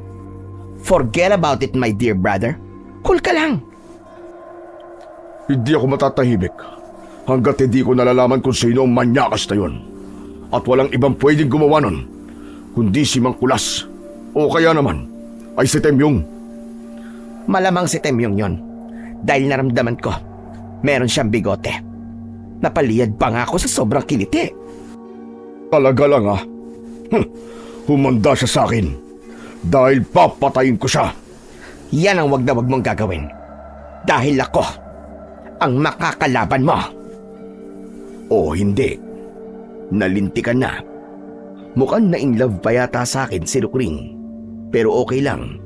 Forget about it, my dear brother. Cool ka lang. Hindi ako matatahimik hanggat hindi ko nalalaman kung sino ang manyakas na yun. At walang ibang pwedeng gumawa nun, kundi si Mang Kulas. O kaya naman, ay si Temyong. Malamang si Temyong yon. Dahil naramdaman ko, meron siyang bigote. Napaliyad pa nga ako sa sobrang kiliti. Talaga lang ha. Humanda siya sa akin. Dahil papatayin ko siya. Yan ang wag na wag mong gagawin. Dahil ako ang makakalaban mo. O hindi, nalintikan na. Mukhang na-inlove pa yata sa akin si Lukring. Pero okay lang,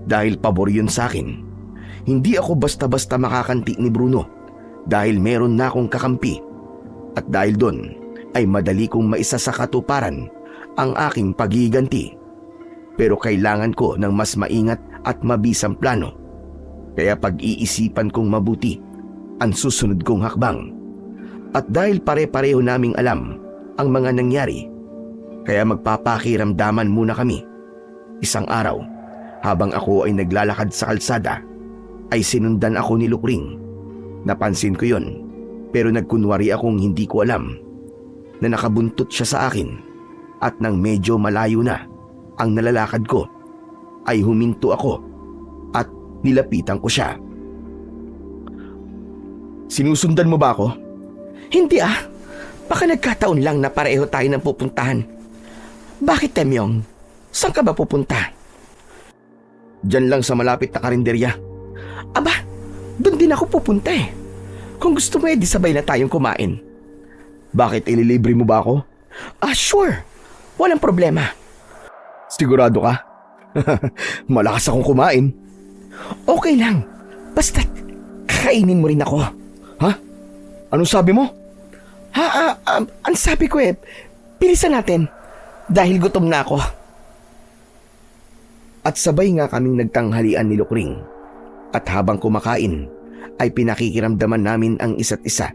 dahil pabor yun sa akin. Hindi ako basta-basta makakanti ni Bruno dahil meron na akong kakampi. At dahil doon ay madali kong maisa sa katuparan ang aking paghiganti. Pero kailangan ko ng mas maingat at mabisang plano. Kaya pag-iisipan kong mabuti ang susunod kong hakbang. At dahil pare-pareho naming alam ang mga nangyari, kaya magpapakiramdaman muna kami. Isang araw, habang ako ay naglalakad sa kalsada, ay sinundan ako ni Lukring. Napansin ko yon, pero nagkunwari akong hindi ko alam na nakabuntot siya sa akin. At nang medyo malayo na ang nalalakad ko, ay huminto ako at nilapitan ko siya. Sinusundan mo ba ako? Hindi Baka nagkataon lang na pareho tayo ng pupuntahan. Bakit, Temyong? Saan ka ba pupunta? Diyan lang sa malapit na karinderya. Aba, doon din ako pupunta eh. Kung gusto mo di sabay na tayong kumain. Bakit, ililibre mo ba ako? Sure. Walang problema. Sigurado ka? Malakas akong kumain. Okay lang. Basta kakainin mo rin ako. Ha? Anong sabi mo? Ang sabi ko bilisan natin. Dahil gutom na ako. At sabay nga kaming nagtanghalian ni Lukring. At habang kumakain ay pinakikiramdaman namin ang isa't isa.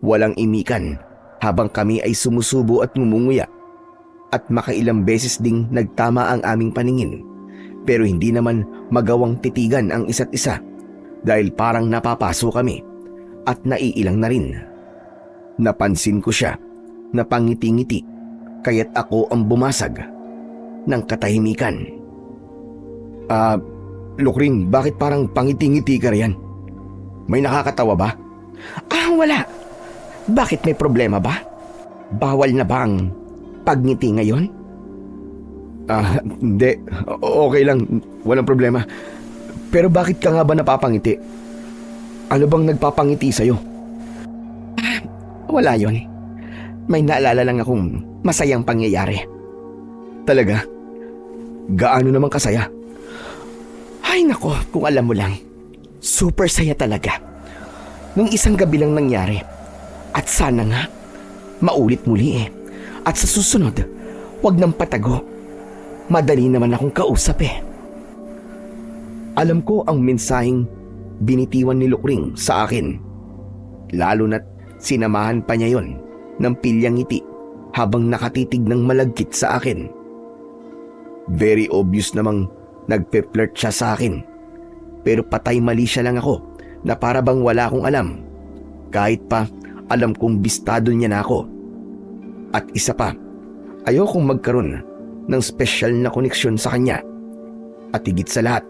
Walang imikan habang kami ay sumusubo at ngumunguya. At makailang beses ding nagtama ang aming paningin. Pero hindi naman magawang titigan ang isa't isa dahil parang napapaso kami at naiilang na rin. Napansin ko siya na pangiti-ngiti kaya't ako ang bumasag ng katahimikan. Lukring, bakit parang pangiti-ngiti ka riyan? May nakakatawa ba? Wala. Bakit may problema ba? Bawal na ba ang pagngiti ngayon? Hindi. Okay lang. Walang problema. Pero bakit ka nga ba napapangiti? Ano bang nagpapangiti sa'yo? Wala yon. May naalala lang akong masayang pangyayari. Talaga? Gaano naman kasaya? Ay nako, kung alam mo lang. Super saya talaga. Nung isang gabi lang nangyari. At sana nga, maulit muli eh. At sa susunod, wag nang patago. Madali naman akong kausap eh. Alam ko ang mensaheng binitiwan ni Lukring sa akin. Lalo na't sinamahan pa niya yon ng pilyang ngiti habang nakatitig ng malagkit sa akin. Very obvious namang nagpe-flirt siya sa akin. Pero patay mali siya lang ako na para bang wala akong alam. Kahit pa alam kong bistado niya na ako. At isa pa, ayokong magkaroon ng special na koneksyon sa kanya. At higit sa lahat,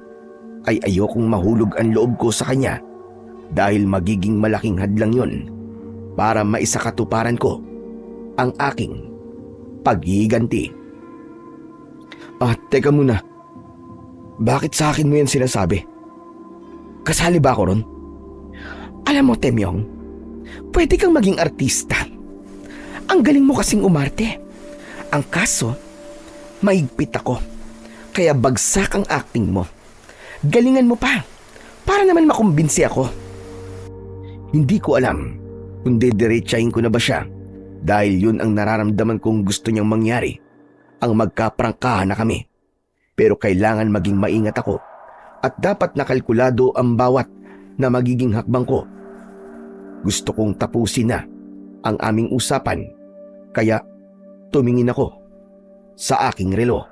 ay ayokong mahulog ang loob ko sa kanya dahil magiging malaking hadlang yon para maisakatuparan ko ang aking paghihiganti. Teka muna. Bakit sa akin mo yan sinasabi? Kasali ba ako ron? Alam mo, Temyong, pwede kang maging artista. Ang galing mo kasing umarte. Ang kaso, mahigpit ako. Kaya bagsak ang acting mo. Galingan mo pa. Para naman makumbinsi ako. Hindi ko alam kung didiretsahin ko na ba siya dahil yun ang nararamdaman kong gusto niyang mangyari, ang magkaprangkahan na kami. Pero kailangan maging maingat ako at dapat nakalkulado ang bawat na magiging hakbang ko. Gusto kong tapusin na ang aming usapan kaya tumingin ako sa aking relo.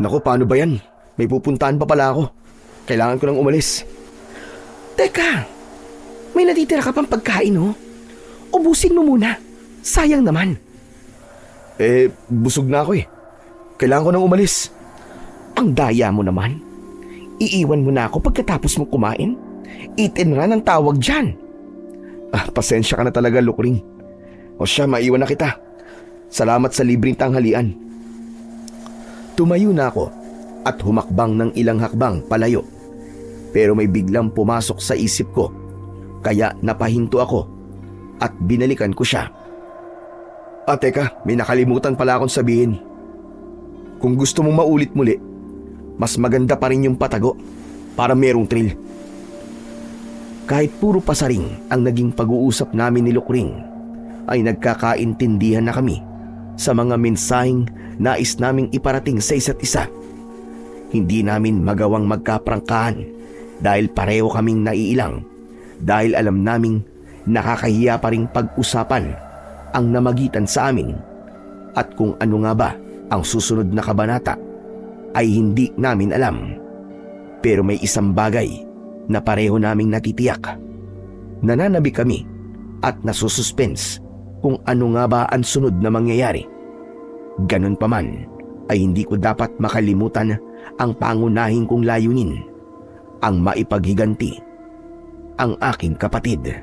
Naku, paano ba yan? May pupuntahan pa pala ako. Kailangan ko nang umalis. Teka, may natitira ka pang pagkain oh. Ubusin mo muna. Sayang naman. Busog na ako eh. Kailangan ko nang umalis. Ang daya mo naman. Iiwan mo na ako pagkatapos mo kumain. Eat and run ang tawag dyan. Pasensya ka na talaga, Lukring. O siya, maiwan na kita. Salamat sa libreng tanghalian. Tumayo na ako at humakbang ng ilang hakbang palayo. Pero may biglang pumasok sa isip ko. Kaya napahinto ako at binalikan ko siya. Teka, may nakalimutan pala akong sabihin. Kung gusto mong maulit muli, mas maganda pa rin yung patago para merong thrill. Kahit puro pasaring ang naging pag-uusap namin ni Lukring, ay nagkakaintindihan na kami sa mga mensaheng nais naming iparating sa isa't isa. Hindi namin magawang magkaprangkahan dahil pareho kaming naiilang dahil alam naming nakakahiya pa ring pag-usapan ang namagitan sa amin at kung ano nga ba ang susunod na kabanata ay hindi namin alam. Pero may isang bagay na pareho naming natitiyak. Nananabi kami at nasususpense kung ano nga ba ang sunod na mangyayari. Ganun pa man ay hindi ko dapat makalimutan ang pangunahing kong layunin, ang maipaghiganti ang aking kapatid.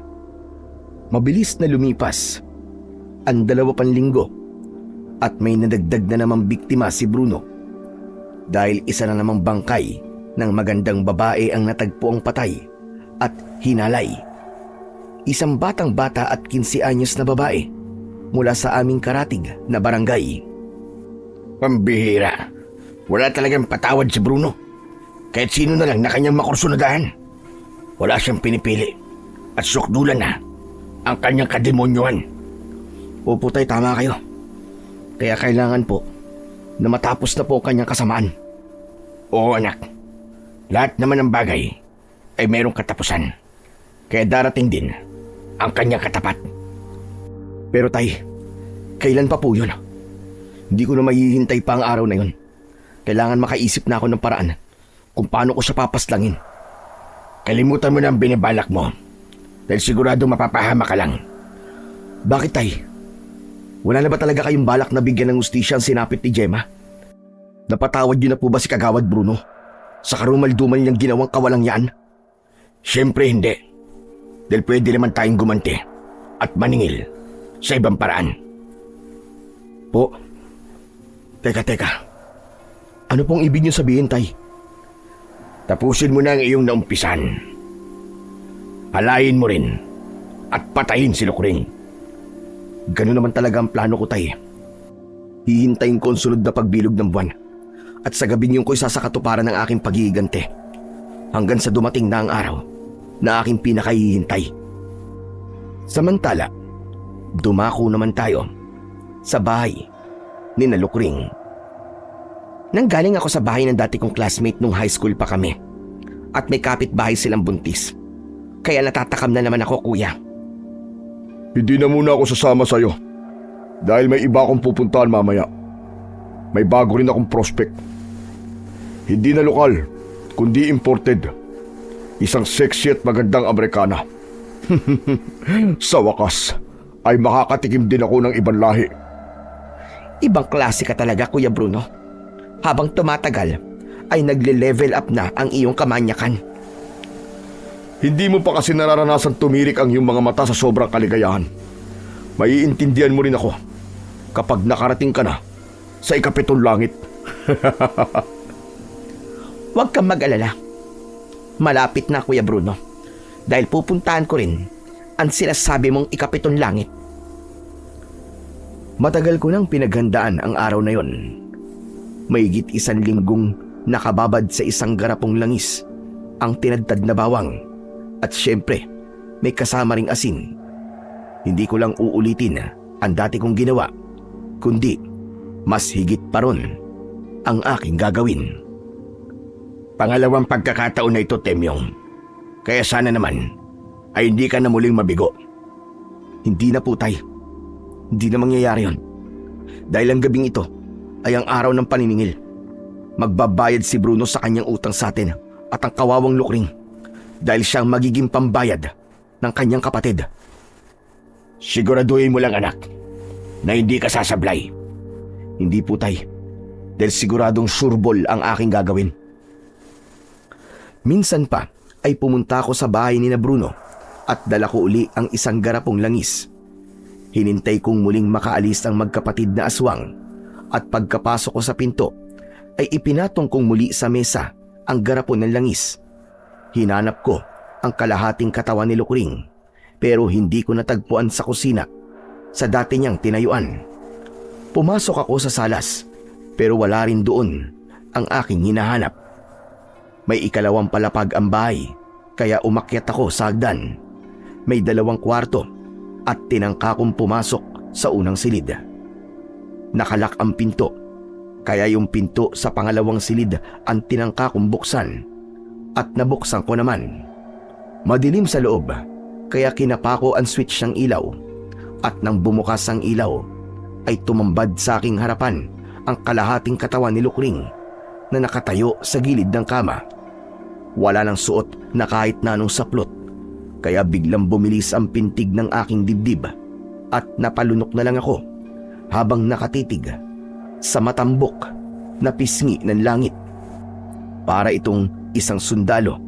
Mabilis na lumipas ang 2 linggo at may nadagdag na namang biktima si Bruno dahil isa na namang bangkay ng magandang babae ang natagpo ang patay at hinalay. Isang batang-bata at 15 anyos na babae mula sa aming karatig na barangay. Pambihira. Wala talagang patawad si Bruno. Kahit sino na lang na kanyang makursunadahan. Wala siyang pinipili. At sukdulan na ang kanyang kademonyohan. Opo tay, tama kayo. Kaya kailangan po na matapos na po ang kanyang kasamaan. Oo anak, lahat naman ng bagay ay mayroong katapusan. Kaya darating din ang kanyang katapat. Pero tay, kailan pa po yun? Hindi ko na mahihintay pa ang araw na yun. Kailangan makaisip na ako ng paraan kung paano ko siya papaslangin. Kalimutan mo na ang binibalak mo dahil sigurado mapapahama ka lang. Bakit tay? Wala na ba talaga kayong balak na bigyan ng hustisya ang sinapit ni Gemma? Napatawad niyo na po ba si Kagawad Bruno sa karumal-dumal niyang ginawang kawalang yan? Siyempre hindi. Dahil pwede naman tayong gumanti at maningil sa ibang paraan. Po, teka. Ano pong ibig niyo sabihin, tay? Tapusin mo na ang iyong naumpisan. Alayin mo rin at patayin si Lukring. Ganun naman talaga ang plano ko, tay. Hihintayin ko ang sunod na pagbilog ng buwan at sa gabi niyong ko isasakatuparan ng aking pagigigante hanggang sa dumating na ang araw na aking pinakahihintay. Samantala, dumako naman tayo sa bahay ni Lukring. Nanggaling ako sa bahay ng dati kong classmate nung high school pa kami at may kapitbahay silang buntis. Kaya natatakam na naman ako, kuya. Hindi na muna ako sasama sa'yo dahil may iba akong pupuntahan mamaya. May bago rin akong prospect. Hindi na lokal, kundi imported. Isang sexy at magandang Amerikana. Sa wakas, ay makakatikim din ako ng ibang lahi. Ibang klase ka talaga, Kuya Bruno. Habang tumatagal, ay nagle-level up na ang iyong kamanyakan. Hindi mo pa kasi nararanasan tumirik ang iyong mga mata sa sobrang kaligayahan. Maiintindihan mo rin ako kapag nakarating ka na sa ikapitong langit. Huwag kang mag-alala. Malapit na, Kuya Bruno. Dahil pupuntahan ko rin ang sinasabi mong ikapitong langit. Matagal ko nang pinaghandaan ang araw na yon. Mahigit 1 linggong nakababad sa isang garapong langis ang tinadtad na bawang. At syempre, may kasama ring asin. Hindi ko lang uulitin ang dati kong ginawa, kundi mas higit pa ron ang aking gagawin. Pangalawang pagkakataon na ito, Temyong. Kaya sana naman ay hindi ka na muling mabigo. Hindi na po, tay. Hindi na mangyayari yon. Dahil ang gabing ito ay ang araw ng paniningil. Magbabayad si Bruno sa kanyang utang sa atin at ang kawawang Lukring dahil siyang magiging pambayad ng kanyang kapatid. Siguraduhin mo lang, anak, na hindi ka sasablay. Hindi po, tay. Dahil siguradong sureball ang aking gagawin. Minsan pa ay pumunta ako sa bahay ni Bruno at dala ko uli ang isang garapong langis. Hinintay kong muling makaalis ang magkapatid na aswang at pagkapasok ko sa pinto ay ipinatong kong muli sa mesa ang garapon ng langis. Hinanap ko ang kalahating katawan ni Lukring pero hindi ko natagpuan sa kusina sa dati niyang tinayuan. Pumasok ako sa salas pero wala rin doon ang aking hinahanap. May ikalawang palapag ang bahay kaya umakyat ako sa hagdan. May 2 kwarto at tinangka kong pumasok sa unang silid. Nakalak ang pinto kaya yung pinto sa pangalawang silid ang tinangka kong buksan at nabuksan ko naman. Madilim sa loob kaya kinapa ko ang switch ng ilaw at nang bumukas ang ilaw ay tumambad sa aking harapan ang kalahating katawan ni Lukring na nakatayo sa gilid ng kama. Wala nang suot na kahit na anong saplot kaya biglang bumilis ang pintig ng aking dibdib at napalunok na lang ako habang nakatitig sa matambok na pisngi ng langit. Para itong isang sundalo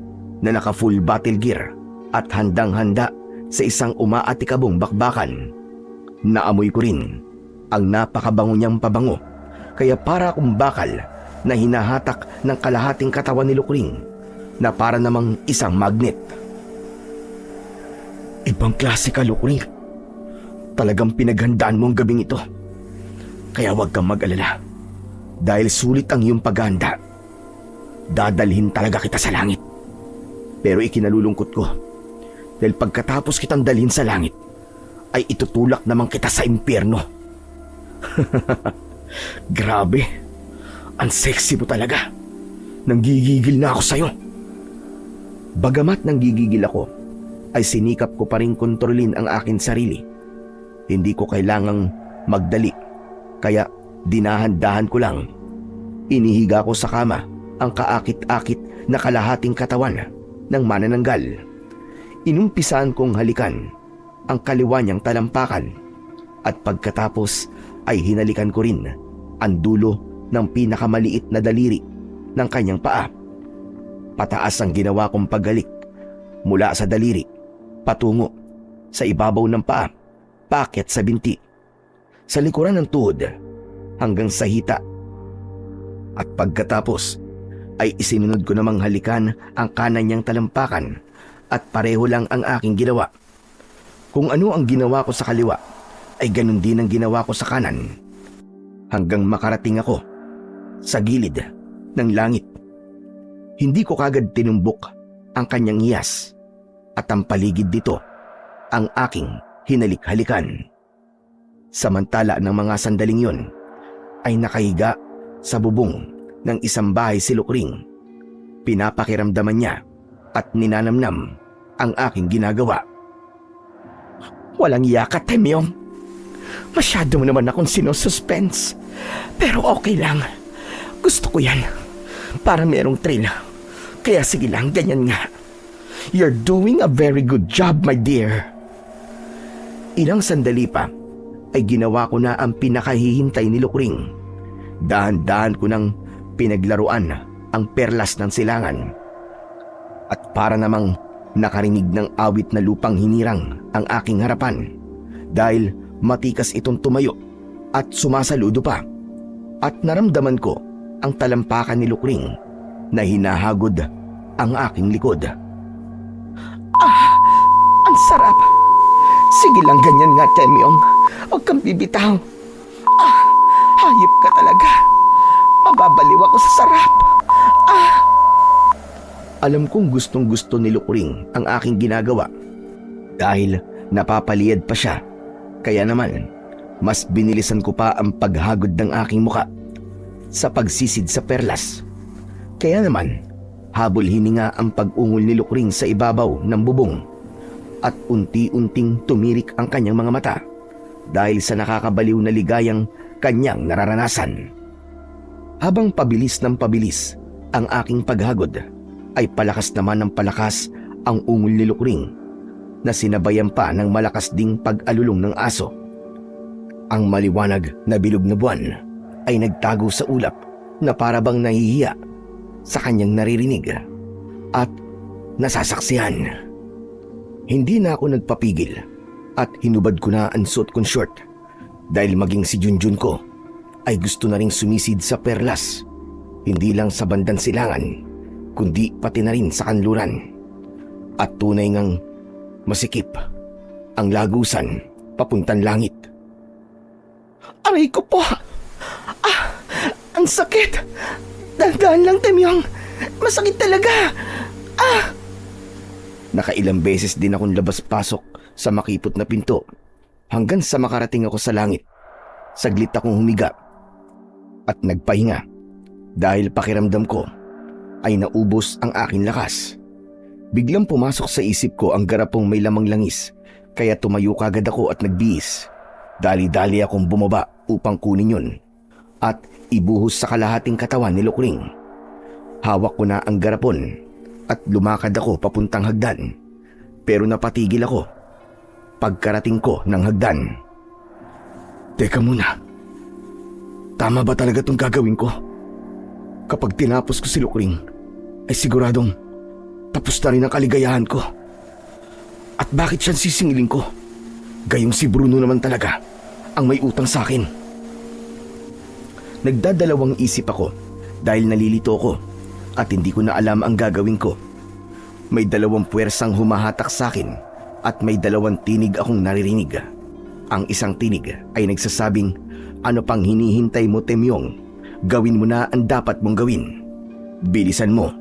na naka-full battle gear at handang-handa sa isang umaatikabong bakbakan. Naamoy ko rin ang napakabango niyang pabango kaya para akong bakal na hinahatak ng kalahating katawan ni Lukring na para namang isang magnet. Ibang klase ka, Lukring. Talagang pinaghandaan mo ang gabing ito. Kaya huwag kang mag-alala. Dahil sulit ang iyong paghahanda. Dadalhin talaga kita sa langit. Pero ikinalulungkot ko. Dahil pagkatapos kitang dalhin sa langit, ay itutulak naman kita sa impyerno. Grabe. Ang sexy mo talaga. nanggigigil na ako sa'yo. Bagamat nanggigigil ako, ay sinikap ko pa rin kontrolin ang akin sarili. Hindi ko kailangang magdali, kaya dinahan-dahan ko lang. Inihiga ko sa kama ang kaakit-akit na kalahating katawan ng manananggal. Inumpisaan kong halikan ang kaliwa niyang talampakan at pagkatapos ay hinalikan ko rin ang dulo ng pinakamaliit na daliri ng kanyang paa. Pataas ang ginawa kong paghalik mula sa daliri patungo sa ibabaw ng paa, paakyat sa binti, sa likuran ng tuhod hanggang sa hita. At pagkatapos ay isinunod ko namang halikan ang kanan niyang talampakan at pareho lang ang aking ginawa. Kung ano ang ginawa ko sa kaliwa ay ganun din ang ginawa ko sa kanan hanggang makarating ako sa gilid ng langit. Hindi ko kagad tinumbok ang kanyang hiyas at ang paligid dito ang aking hinalik-halikan. Samantala ng mga sandaling yon ay nakahiga sa bubong ng isang bahay si Lukring. Pinapakiramdaman niya at ninanamnam ang aking ginagawa. Walang iya ka, Temyong. Masyado mo naman akong sinususpense. Pero okay lang. Gusto ko yan. Para merong thrill. Kaya sige lang, ganyan nga. You're doing a very good job, my dear. Ilang sandali pa ay ginawa ko na ang pinakahihintay ni Lukring. Dahan-dahan ko nang pinaglaruan ang perlas ng silangan. At para namang nakarinig ng awit na lupang hinirang ang aking harapan dahil matikas itong tumayo at sumasaludo pa. At naramdaman ko ang talampakan ni Lukring na hinahagod ang aking likod. Ang sarap. Sige lang, ganyan nga, Temyong. Huwag kang bibitaw. Hayop ka talaga. Mababaliw ako sa sarap. Alam kong gustong-gusto ni Lukring ang aking ginagawa dahil napapaliyad pa siya. Kaya naman, mas binilisan ko pa ang paghagod ng aking muka sa pagsisid sa perlas. Kaya naman, habol hininga ang pag-ungol ni Lukring sa ibabaw ng bubong at unti-unting tumirik ang kanyang mga mata dahil sa nakakabaliw na ligayang kanyang nararanasan. Habang pabilis ng pabilis ang aking paghagod, ay palakas naman ng palakas ang ungol ni Lukring na sinabayan pa ng malakas ding pag-alulong ng aso. Ang maliwanag na bilog na buwan ay nagtago sa ulap na parabang nahihiya sa kanyang naririnig at nasasaksihan. Hindi na ako nagpapigil at hinubad ko na ang suot kong short dahil maging si Junjun ko ay gusto na ring sumisid sa perlas, hindi lang sa bandang silangan kundi pati na rin sa kanluran. At tunay ngang masikip ang lagusan papuntang langit. Aray ko po! Ang sakit! Dahan-dahan lang, Temyong! Masakit talaga! Nakailang beses din akong labas-pasok sa makipot na pinto hanggang sa makarating ako sa langit. Saglit akong humiga at nagpahinga dahil pakiramdam ko ay naubos ang aking lakas. Biglang pumasok sa isip ko ang garapong may lamang langis kaya tumayo kagad ako at nagbihis. Dali-dali akong bumaba upang kunin yun at ibuhos sa kalahating katawan ni Lukring. Hawak ko na ang garapon at lumakad ako papuntang hagdan. Pero napatigil ako pagkarating ko ng hagdan. Teka muna. Tama ba talaga itong gagawin ko? Kapag tinapos ko si Lukring, ay siguradong tapos na rin ang kaligayahan ko. At bakit siya sisingilin ko? Gayong si Bruno naman talaga ang may utang sa akin. Nagdadalawang isip ako dahil nalilito ko at hindi ko na alam ang gagawin ko. May dalawang puwersang humahatak sa akin at may dalawang tinig akong naririnig. Ang isang tinig ay nagsasabing, ano pang hinihintay mo, Temyong? Gawin mo na ang dapat mong gawin. Bilisan mo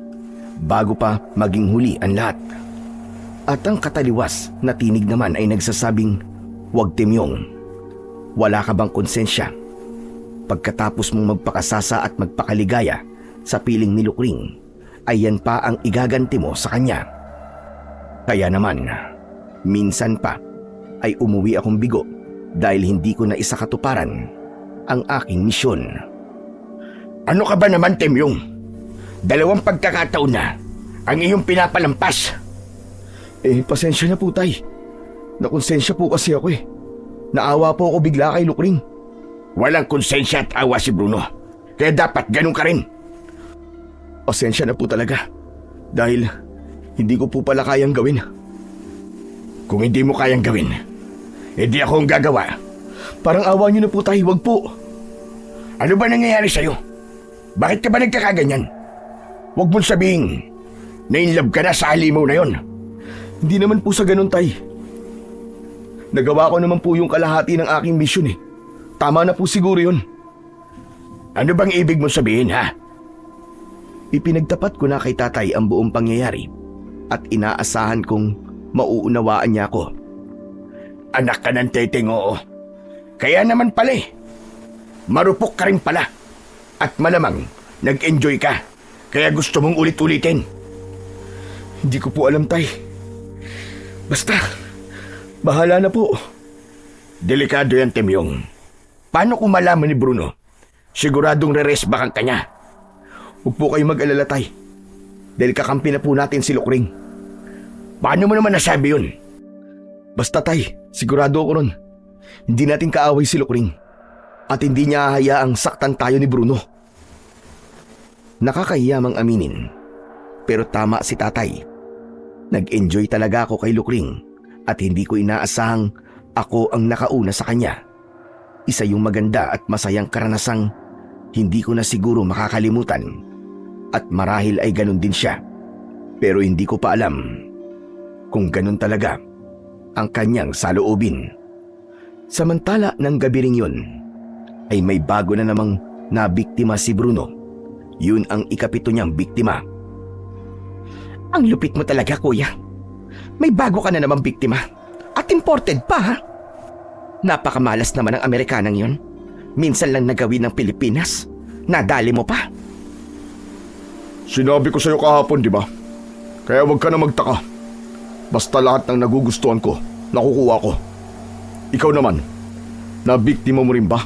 bago pa maging huli ang lahat. At ang kataliwas na tinig naman ay nagsasabing, huwag, Temyong. Wala ka bang konsensya? Pagkatapos mong magpakasasa at magpakaligaya sa piling ni Lukring ay yan pa ang igaganti mo sa kanya. Kaya naman, minsan pa ay umuwi akong bigo dahil hindi ko na isakatuparan ang aking misyon. Ano ka ba naman, Temyong? 2 pagkakataon na ang iyong pinapalampas. Pasensya na po, Tay. Nakonsensya po kasi ako eh. Naawa po ako bigla kay Lukring. Walang konsensya at awa si Bruno. Kaya dapat ganun ka rin. Pasensya na po talaga. Dahil hindi ko po pala kayang gawin. Kung hindi mo kayang gawin, hindi ako ang gagawa. Parang awa niyo na po, Tay. Wag po. Ano ba nangyayari sa'yo? Bakit ka ba nagkakaganyan? Huwag mong sabihin na in love ka na sa halimaw na yon. Hindi naman po sa ganun, Tay. Nagawa ko naman po yung kalahati ng aking misyon eh. Tama na po siguro yun. Ano bang ibig mong sabihin, ha? Ipinagtapat ko na kay tatay ang buong pangyayari at inaasahan kong mauunawaan niya ako. Anak ka ng teteng, oo. Kaya naman pala eh. Marupok ka rin pala. At malamang nag-enjoy ka. Kaya gusto mong ulit-ulitin. Hindi ko po alam, Tay. Basta, bahala na po. Delikado yan, Temyong. Paano kung malaman ni Bruno? Siguradong re-resbakan ka niya. Huwag po kayo mag-alala, Tay. Dahil kakampi na po natin si Lukring. Paano mo naman nasabi yun? Basta, Tay, sigurado ako ron. Hindi natin kaaway si Lukring. At hindi niya hahayaang saktan tayo ni Bruno. Nakakahiya mang aminin. Pero tama si tatay. Nag-enjoy talaga ako kay Lukring at hindi ko inaasahang ako ang nakauna sa kanya. Isa yung maganda at masayang karanasang hindi ko na siguro makakalimutan. At marahil ay ganun din siya. Pero hindi ko pa alam kung ganun talaga ang kanyang saloobin. Samantala ng gabi ring yun, ay may bago na namang nabiktima si Bruno. Yun ang ika-7 niyang biktima. Ang lupit mo talaga, kuya. May bago ka na namang biktima. At imported pa, ha? Napakamalas naman ang Amerikanang yon. Minsan lang nagawin ng Pilipinas. Nadali mo pa. Sinabi ko sa'yo kahapon, di ba? Kaya wag ka na magtaka. Basta lahat ng nagugustuhan ko, nakukuha ko. Ikaw naman, nabiktima mo rin ba?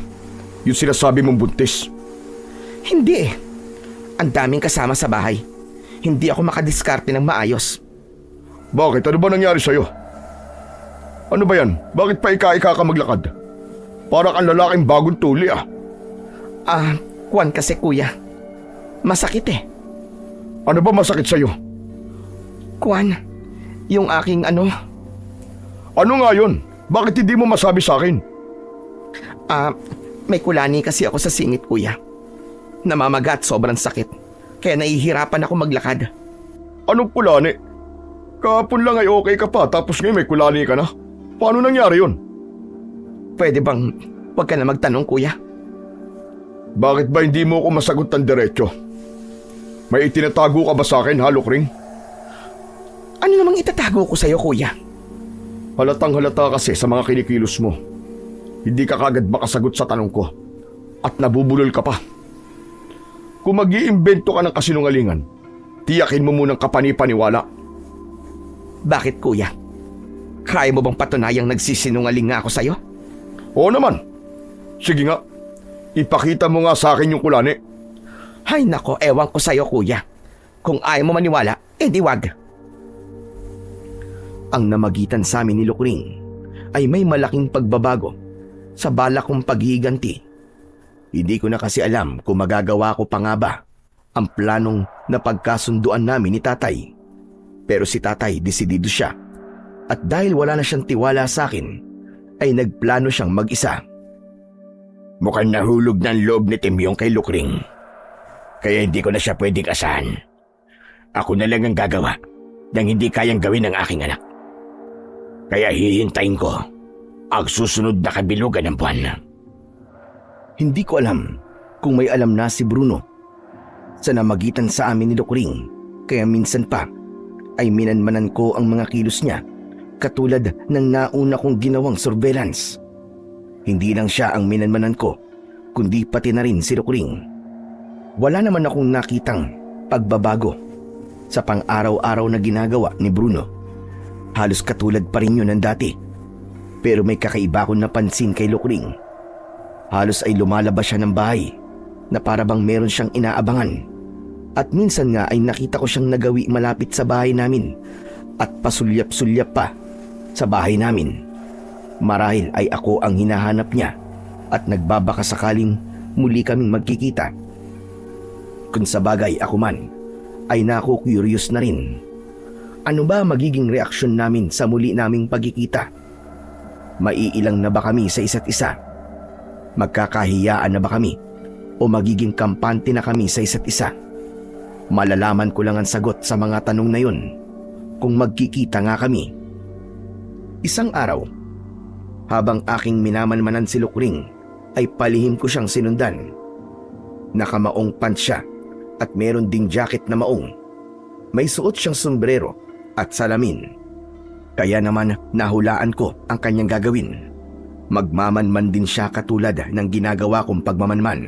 Yung sinasabi mong buntis. Hindi eh. Ang daming kasama sa bahay. Hindi ako makadiskarte ng maayos. Bakit? Ano ba nangyari sa'yo? Ano ba yan? Bakit pa ika-ika ka maglakad? Para kang lalaking bagong tuli ah. Kuwan kasi kuya. Masakit eh. Ano ba masakit sa'yo? Kuwan, yung aking ano. Ano nga yun? Bakit hindi mo masabi sa akin? May kulani kasi ako sa singit, kuya. Namamaga at sobrang sakit. Kaya nahihirapan ako maglakad. Anong kulani? Kahapon lang ay okay ka pa tapos ngayon may kulani ka na. Paano nangyari yun? Pwede bang wag ka na magtanong, kuya? Bakit ba hindi mo ako masagot ng diretso? May itinatago ka ba sa akin, ha, Lukring? Ano namang itatago ko sa'yo, kuya? Halatang halata kasi sa mga kinikilos mo. Hindi ka kagad makasagot sa tanong ko. At nabubulol ka pa. Kung mag-iimbento ka ng kasinungalingan, tiyakin mo munang kapani-paniwala. Bakit, kuya? Kaya mo bang patunayang nagsisinungaling nga ako sa'yo? Oo naman. Sige nga, ipakita mo nga sa akin yung kulani. Hay nako, ewan ko sa'yo, kuya. Kung ayaw mo maniwala, edi wag. Ang namagitan sa amin ni Lukring ay may malaking pagbabago sa balak kong paghiganti. Hindi ko na kasi alam kung magagawa ko pa nga ba ang planong na pagkasunduan namin ni tatay. Pero si tatay desidido siya. At dahil wala na siyang tiwala sa akin, ay nagplano siyang mag-isa. Mukhang nahulog ng loob ni Temyong kay Lukring. Kaya hindi ko na siya pwedeng asahan. Ako na lang ang gagawa ng hindi kayang gawin ng aking anak. Kaya hihintayin ko ang susunod na kabilugan ng buwan. Hindi ko alam kung may alam na si Bruno sa namagitan sa amin ni Lukring, kaya minsan pa ay minanmanan ko ang mga kilos niya katulad ng nauna kong ginawang surveillance. Hindi lang siya ang minanmanan ko, kundi pati na rin si Lukring. Wala naman akong nakitang pagbabago sa pang-araw-araw na ginagawa ni Bruno. Halos katulad pa rin yun ng dati. Pero may kakaiba akong napansin kay Lukring. Halos ay lumalabas siya ng bahay na para bang meron siyang inaabangan. At minsan nga ay nakita ko siyang nagawi malapit sa bahay namin at pasulyap-sulyap pa sa bahay namin. Marahil ay ako ang hinahanap niya at nagbabaka sakaling muli kaming magkikita. Kung sa bagay ako man ay naku-curious na rin. Ano ba magiging reaksyon namin sa muli naming pagkikita? Maiilang na ba kami sa isa't isa? Magkakahiyaan na ba kami? O magiging kampante na kami sa isa't isa? Malalaman ko lang ang sagot sa mga tanong na yun kung magkikita nga kami. Isang araw, habang aking minamanmanan si Lukring, ay palihim ko siyang sinundan. Nakamaong pants siya at meron ding jacket na maong. May suot siyang sombrero at salamin. Kaya naman nahulaan ko ang kanyang gagawin. Magmamanman din siya katulad ng ginagawa kong pagmamanman.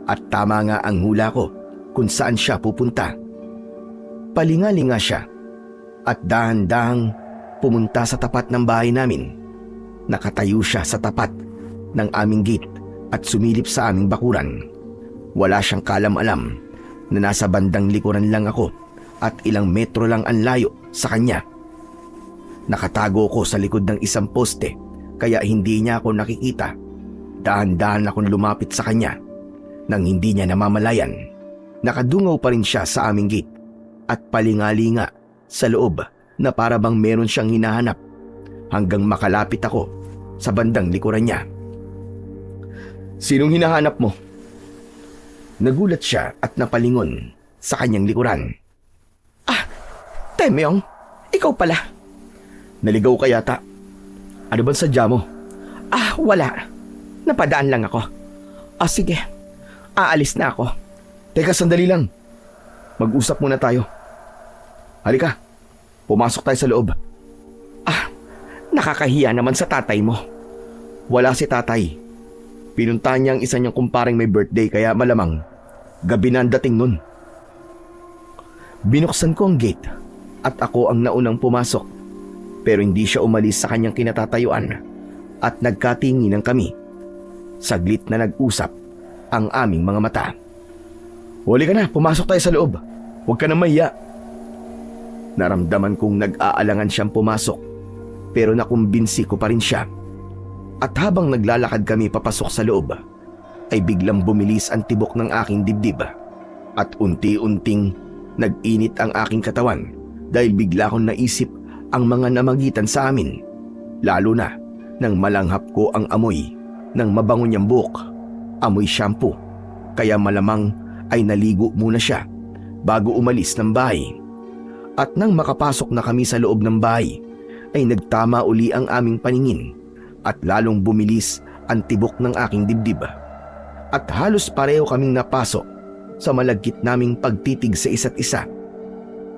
At tama nga ang hula ko kung saan siya pupunta. Palingalinga siya at dahan-dahang pumunta sa tapat ng bahay namin. Nakatayo siya sa tapat ng aming gate at sumilip sa aming bakuran. Wala siyang kalam-alam na nasa bandang likuran lang ako at ilang metro lang ang layo sa kanya. Nakatago ko sa likod ng isang poste kaya hindi niya ako nakikita. Dahan-dahan akong lumapit sa kanya. Nang hindi niya namamalayan, nakadungaw pa rin siya sa aming gate at palingalinga sa loob na para bang meron siyang hinahanap hanggang makalapit ako sa bandang likuran niya. Sinong hinahanap mo? Nagulat siya at napalingon sa kanyang likuran. Temyong, ikaw pala. Naligaw ka yata. Ano bang sadya mo? Wala. Napadaan lang ako. Sige. Aalis na ako. Teka, sandali lang. Mag-usap muna tayo. Halika, pumasok tayo sa loob. Nakakahiya naman sa tatay mo. Wala si tatay. Pinuntahan niya ang isa niyang kumparing may birthday kaya malamang gabi na ang dating nun. Binuksan ko ang gate at ako ang naunang pumasok. Pero hindi siya umalis sa kanyang kinatatayuan at nagkatinginan kami. Saglit na nag-usap ang aming mga mata. Huli ka na, pumasok tayo sa loob. Huwag ka na mahiya. Naramdaman kong nag-aalangan siyang pumasok pero nakumbinsi ko pa rin siya. At habang naglalakad kami papasok sa loob, ay biglang bumilis ang tibok ng aking dibdib at unti-unting nag-init ang aking katawan dahil bigla kong naisip ang mga namagitan sa amin, lalo na nang malanghap ko ang amoy ng mabango niyang buhok, amoy shampoo, kaya malamang ay naligo muna siya bago umalis ng bahay. At nang makapasok na kami sa loob ng bahay, ay nagtama uli ang aming paningin at lalong bumilis ang tibok ng aking dibdib. At halos pareho kaming napasok sa malagkit naming pagtitig sa isa't isa.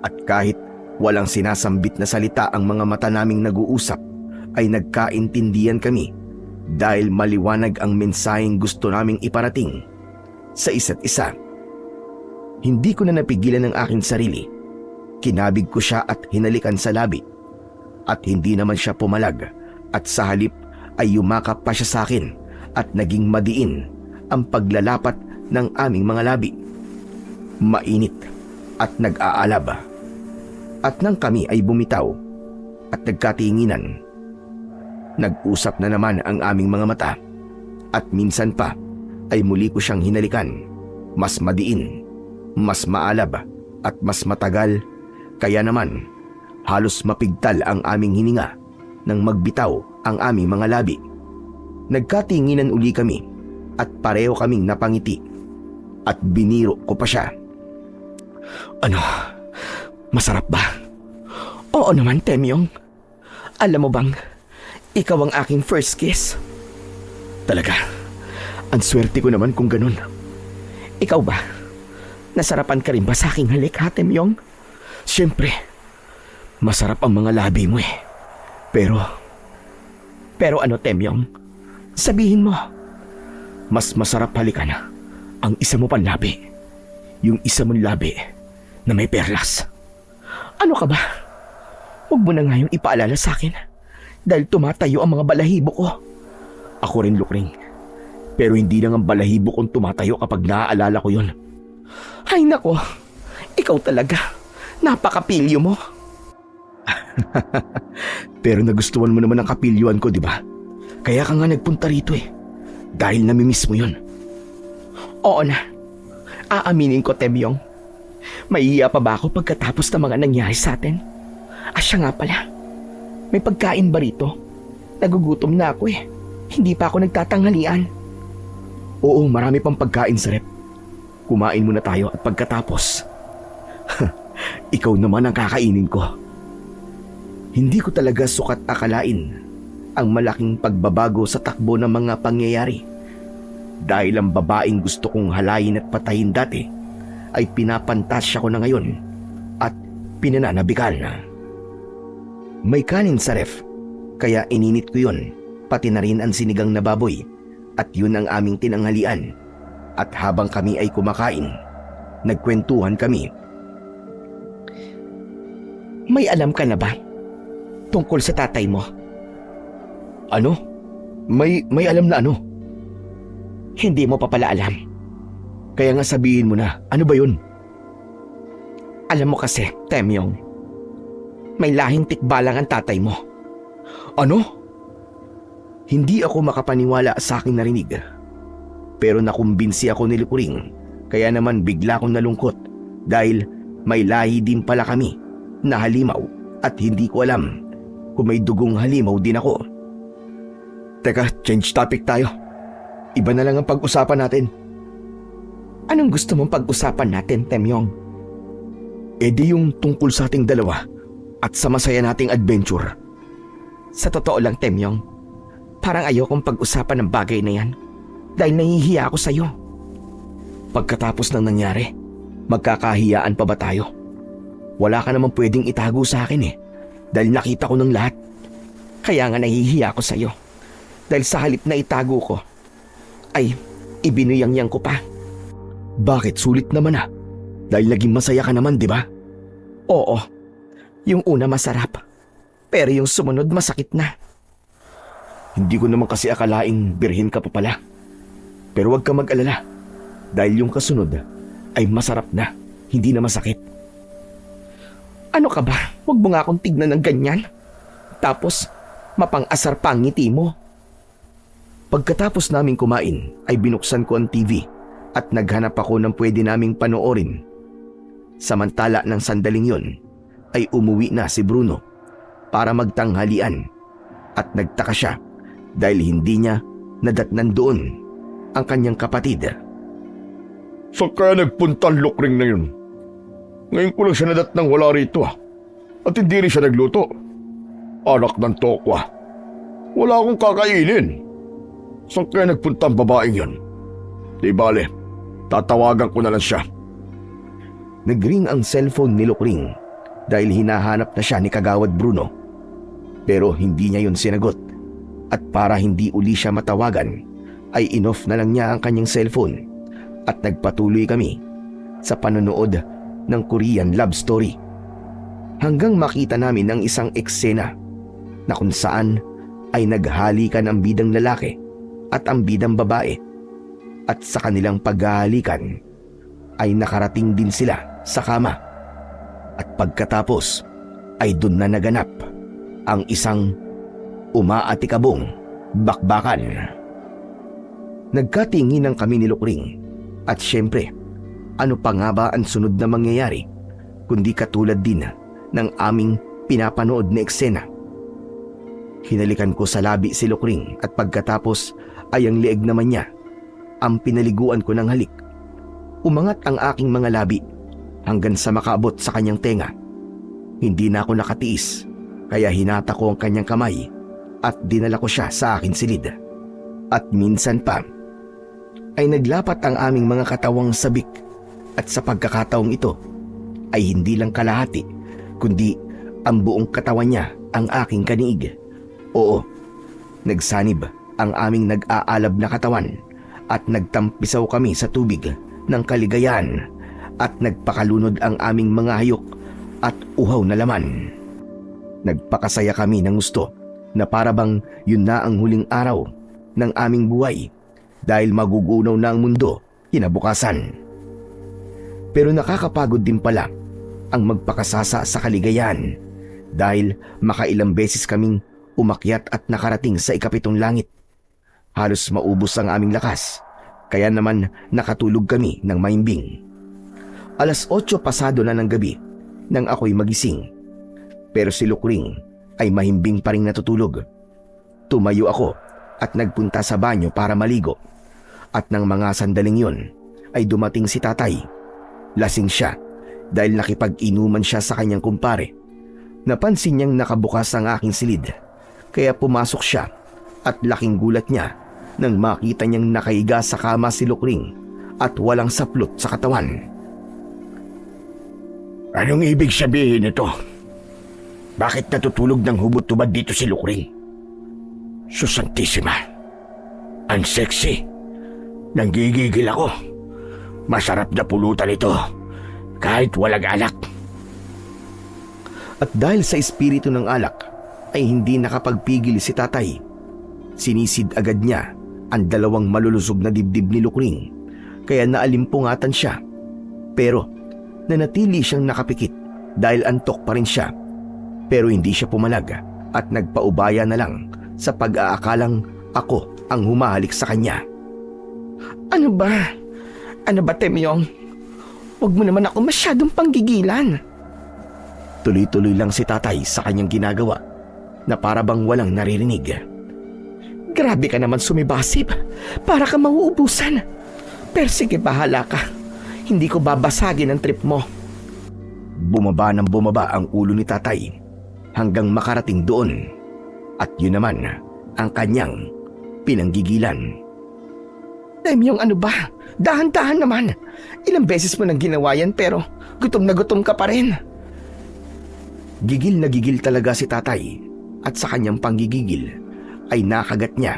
At kahit walang sinasambit na salita ang mga mata naming nag-uusap, ay nagkaintindihan kami dahil maliwanag ang mensaheng gusto naming iparating sa isa't isa. Hindi ko na napigilan ang aking sarili. Kinabig ko siya at hinalikan sa labi. At hindi naman siya pumalag at sa halip ay yumakap pa siya sa akin at naging madiin ang paglalapat ng aming mga labi. Mainit at nag-aalab. At nang kami ay bumitaw at nagkatinginan, nag-usap na naman ang aming mga mata at minsan pa ay muli ko siyang hinalikan. Mas madiin, mas maalab at mas matagal, kaya naman halos mapigtal ang aming hininga nang magbitaw ang aming mga labi. Nagkatinginan uli kami at pareho kaming napangiti at biniro ko pa siya. Ano? Masarap ba? Oo naman, Temyong. Alam mo bang, ikaw ang aking first kiss. Talaga? Ang swerte ko naman kung ganun. Ikaw ba? Nasarapan ka rin ba sa aking halik, ha, Temyong? Siyempre, masarap ang mga labi mo eh. Pero ano, Temyong? Sabihin mo. Mas masarap halikan ang isa mo pang labi. Yung isa mong labi na may perlas. Ano ka ba? Huwag mo na nga yung ipaalala sa akin dahil tumatayo ang mga balahibo ko. Ako rin, Lukring. Pero hindi lang ang balahibo kong tumatayo kapag naaalala ko yun. Ay nako, ikaw talaga. Napakapilyo mo. Pero nagustuhan mo naman ang kapilyuan ko, di ba? Kaya ka nga nagpunta rito eh. Dahil namimiss mo yun. Oo na. Aaminin ko, Temyong. Maiiya pa ba ako pagkatapos ng mga nangyari sa atin? Siya nga pala. May pagkain ba rito? Nagugutom na ako eh. Hindi pa ako nagtatanghalian. Oo, marami pang pagkain sa rep. Kumain muna tayo at pagkatapos, ikaw naman ang kakainin ko. Hindi ko talaga sukat akalain ang malaking pagbabago sa takbo ng mga pangyayari. Dahil ang babaeng gusto kong halayin at patayin dati ay pinapantasya ko na ngayon at pinananabikan na. May kanin sa ref, kaya ininit ko yun, pati na rin ang sinigang na baboy, at yun ang aming tinanghalian. At habang kami ay kumakain, nagkwentuhan kami. May alam ka na ba tungkol sa tatay mo? Ano? May alam na ano? Hindi mo pa pala alam. Kaya nga sabihin mo na, ano ba yun? Alam mo kasi, Temyong, may lahing tikbalang ang tatay mo. Ano? Hindi ako makapaniwala sa aking narinig. Pero nakumbinsi ako ni Lukring, kaya naman bigla akong nalungkot dahil may lahi din pala kami na halimaw at hindi ko alam kung may dugong halimaw din ako. Teka, change topic tayo. Iba na lang ang pag-usapan natin. Anong gusto mong pag-usapan natin, Temyong? Di yung tungkol sa ating dalawa at sa masaya nating adventure. Sa totoo lang, Temyong, parang ayokong pag-usapan ng bagay na yan dahil nahihiya ako sa'yo. Pagkatapos ng nangyari, magkakahiyaan pa ba tayo? Wala ka naman pwedeng itago sa akin eh dahil nakita ko ng lahat. Kaya nga nahihiya ako sa'yo dahil sa halip na itago ko ay ibinuyang-yang ko pa. Bakit? Sulit naman ah. Dahil naging masaya ka naman, di ba? Oo. Yung una masarap. Pero yung sumunod masakit na. Hindi ko naman kasi akalaing birhin ka pa pala. Pero huwag ka mag-alala. Dahil yung kasunod ay masarap na, hindi na masakit. Ano ka ba? Huwag mo nga akong tignan ng ganyan. Tapos, mapang-asar pa ang ngiti mo. Pagkatapos naming kumain, ay binuksan ko ang TV at naghanap ako ng pwede naming panoorin. Samantala ng sandaling yon, ay umuwi na si Bruno para magtanghalian at nagtaka siya dahil hindi niya nadatnan doon ang kanyang kapatid. Saan kaya nagpunta ang Lukring na yun? Ngayon ko lang siya nadatnang wala rito at hindi rin siya nagluto. Anak ng tokwa. Wala akong kakainin. Saan kaya nagpunta ang babaeng yun? Di bale, tatawagan ko na lang siya. Nagring ang cellphone ni Lukring dahil hinahanap na siya ni Kagawad Bruno. Pero hindi niya yun sinagot at para hindi uli siya matawagan ay in-off na lang niya ang kanyang cellphone at nagpatuloy kami sa panonood ng Korean love story. Hanggang makita namin ang isang eksena na kung saan ay naghalikan ang bidang lalaki at ang bidang babae. At sa kanilang paghahalikan ay nakarating din sila sa kama. At pagkatapos ay dun na naganap ang isang umaatikabong bakbakan. Nagkatinginan kami ni Lukring at syempre, ano pa nga ba ang sunod na mangyayari kundi katulad din ng aming pinapanood na eksena. Hinalikan ko sa labi si Lukring at pagkatapos ay ang leeg naman niya ang pinaliguan ko ng halik. Umangat ang aking mga labi hanggang sa makaabot sa kanyang tenga. Hindi na ako nakatiis kaya hinata ko ang kanyang kamay at dinala ko siya sa aking silid. At minsan pa ay naglapat ang aming mga katawang sabik at sa pagkakataong ito ay hindi lang kalahati kundi ang buong katawan niya ang aking kaniig. Oo, nagsanib ang aming nag-aalab na katawan at nagtampisaw kami sa tubig ng kaligayahan at nagpakalunod ang aming mga hayok at uhaw na laman. Nagpakasaya kami ng gusto na para bang yun na ang huling araw ng aming buhay dahil magugunaw na ang mundo kinabukasan. Pero nakakapagod din pala ang magpakasasa sa kaligayahan dahil makailang beses kaming umakyat at nakarating sa ikapitong langit. Halos maubos ang aming lakas, kaya naman nakatulog kami ng mahimbing. 8:00 pasado na ng gabi nang ako'y magising. Pero si Lukring ay mahimbing pa rin natutulog. Tumayo ako at nagpunta sa banyo para maligo. At nang mga sandaling yun ay dumating si tatay. Lasing siya dahil nakipag-inuman siya sa kanyang kumpare. Napansin niyang nakabukas ang aking silid, kaya pumasok siya at laking gulat niya nang makita niyang nakahiga sa kama si Lukring at walang saplot sa katawan. Anong ibig sabihin nito? Bakit natutulog ng hubot-tubad dito si Lukring? Susantissima. Ang sexy. Nanggigigil ako. Masarap na pulutan ito. Kahit walang alak. At dahil sa espiritu ng alak ay hindi nakapagpigil si tatay. Sinisid agad niya ang 2 malulusog na dibdib ni Lukring, kaya naalimpungatan siya. Pero nanatili siyang nakapikit dahil antok pa rin siya. Pero hindi siya pumalag at nagpaubaya na lang sa pag-aakalang ako ang humahalik sa kanya. Ano ba? Ano ba, Temyong? Huwag mo naman ako masyadong panggigilan. Tuloy-tuloy lang si tatay sa kanyang ginagawa na para bang walang naririnig. Grabe ka naman sumibasib. Para ka mauubusan. Pero sige, bahala ka. Hindi ko babasagin ang trip mo. Bumaba ng bumaba ang ulo ni tatay hanggang makarating doon. At yun naman ang kanyang pinanggigilan. Temyong, ano ba? Dahan-dahan naman. Ilang beses mo nang ginawa yan pero gutom na gutom ka pa rin. Gigil na gigil talaga si tatay at sa kanyang panggigigil ay nakagat niya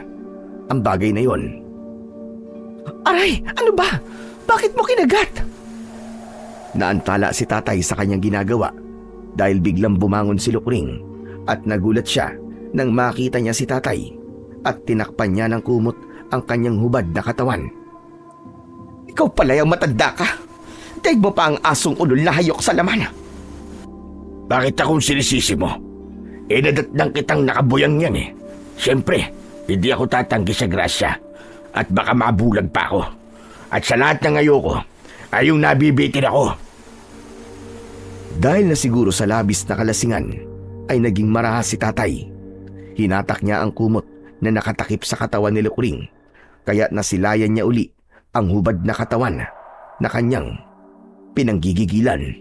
ang bagay na yon. Aray, ano ba? Bakit mo kinagat? Naantala si tatay sa kanyang ginagawa dahil biglang bumangon si Lukring at nagulat siya nang makita niya si tatay at tinakpan niya ng kumot ang kanyang hubad na katawan. Ikaw pala yung matanda ka. Daig mo pa ang asong ulol na hayok sa laman. Bakit akong sinisisi mo? Nadatnang kitang nakabuyang yan eh. Siyempre, hindi ako tatanggi sa grasya at baka mabulag pa ako. At sa lahat ng ayoko, ay yung nabibitin ako. Dahil na siguro sa labis na kalasingan, ay naging marahas si tatay. Hinatak niya ang kumot na nakatakip sa katawan ni Lukring, kaya nasilayan niya uli ang hubad na katawan na kanyang pinanggigigilan.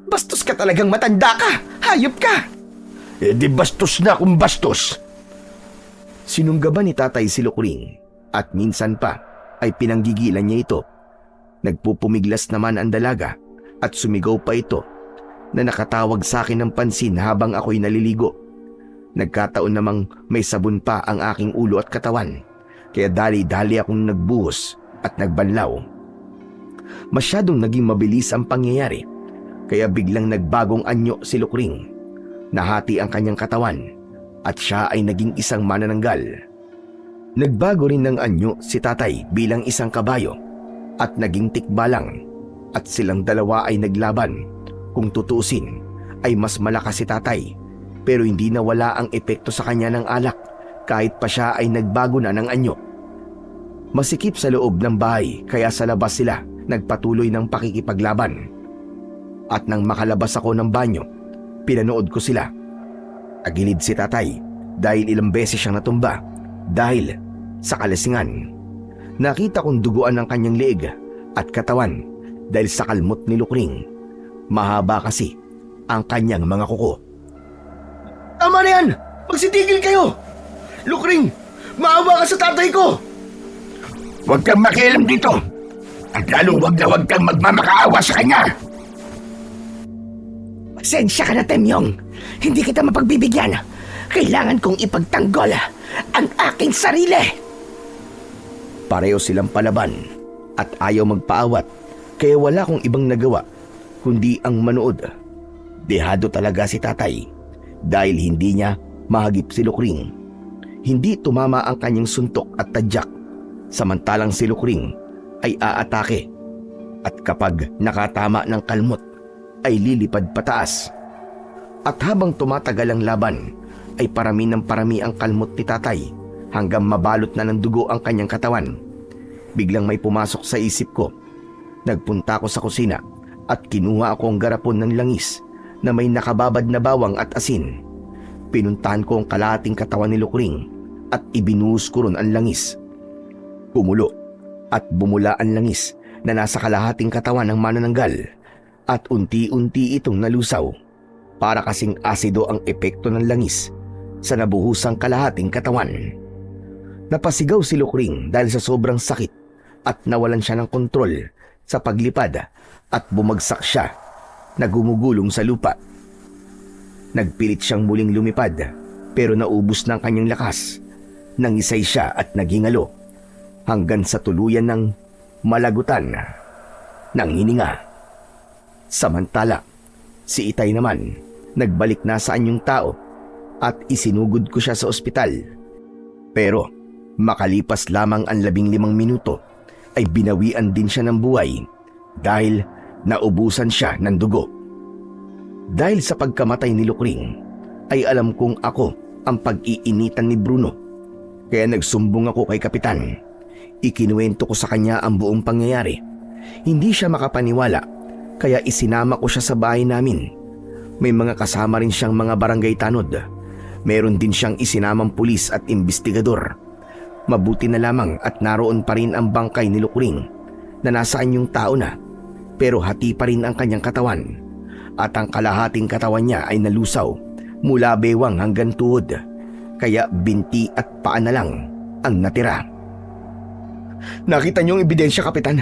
Bastos ka talagang matanda ka! Hayop ka! Di bastos na kung bastos. Sinunggaban ni tatay si Lukring at minsan pa ay pinanggigilan niya ito. Nagpupumiglas naman ang dalaga at sumigaw pa ito na nakatawag sa akin ng pansin habang ako'y naliligo. Nagkataon namang may sabon pa ang aking ulo at katawan, kaya dali-dali akong nagbuhos at nagbanlaw. Masyadong naging mabilis ang pangyayari, kaya biglang nagbagong anyo si Lukring. Nahati ang kanyang katawan at siya ay naging isang manananggal. Nagbago rin ng anyo si tatay bilang isang kabayo at naging tikbalang, at silang dalawa ay naglaban. Kung tutuusin ay mas malakas si tatay, pero hindi nawala ang epekto sa kanya ng alak kahit pa siya ay nagbago na ng anyo. Masikip sa loob ng bahay kaya sa labas sila nagpatuloy ng pakikipaglaban. At nang makalabas ako ng banyo, pinanood ko sila. Agilid si tatay dahil ilang beses siyang natumba dahil sa kalasingan. Nakita kong duguan ang kanyang leeg at katawan dahil sa kalmot ni Lukring. Mahaba kasi ang kanyang mga kuko. Tama na yan! Magsitigil kayo! Lukring, maawa ka sa tatay ko! Huwag kang makialam dito! At lalong huwag kang magmamakaawa sa kanya! Pasensya ka na, Temyong. Hindi kita mapagbibigyan. Kailangan kong ipagtanggol ang aking sarili. Pareho silang palaban at ayaw magpaawat Kaya wala akong ibang nagawa kundi ang manood. Dehado talaga si tatay dahil hindi niya mahagip si Lukring. Hindi tumama ang kanyang suntok at tadyak, samantalang si Lukring ay aatake. At kapag nakatama ng kalmot ay lilipad pataas. At habang tumatagal ang laban ay parami ng parami ang kalmot ni tatay hanggang mabalot na ng dugo ang kanyang katawan. Biglang may pumasok sa isip ko. Nagpunta ako sa kusina at kinuha ako ang garapon ng langis na may nakababad na bawang at asin. Pinuntahan ko ang kalahating katawan ni Lukring at ibinuhos ko ron ang langis. Pumulo at bumula ang langis na nasa kalahating katawan ng manananggal at unti-unti itong nalusaw. Para kasing asido ang epekto ng langis sa nabuhusang kalahating katawan. Napasigaw si Lukring dahil sa sobrang sakit at nawalan siya ng kontrol sa paglipad at bumagsak siya na gumugulong sa lupa. Nagpilit siyang muling lumipad pero naubos ng kanyang lakas. Nangisay siya at naghingalo hanggang sa tuluyan ng malagutan ng hininga. Samantala, si Itay naman nagbalik na sa anyong tao at isinugod ko siya sa ospital. Pero makalipas lamang ang 15 minuto ay binawian din siya ng buhay dahil naubusan siya ng dugo. Dahil sa pagkamatay ni Lukring ay alam kong ako ang pag-iinitan ni Bruno. Kaya nagsumbong ako kay Kapitan. Ikinuwento ko sa kanya ang buong pangyayari. Hindi siya makapaniwala kaya isinama ko siya sa bahay namin. May mga kasama rin siyang mga barangay tanod. Meron din siyang isinamang pulis at investigador. Mabuti na lamang at naroon pa rin ang bangkay ni Lukring na nasa anyong tao na, pero hati pa rin ang kanyang katawan at ang kalahating katawan niya ay nalusaw mula bewang hanggang tuhod, kaya binti at paa na lang ang natira. Nakita niyo ang ebidensya, Kapitan.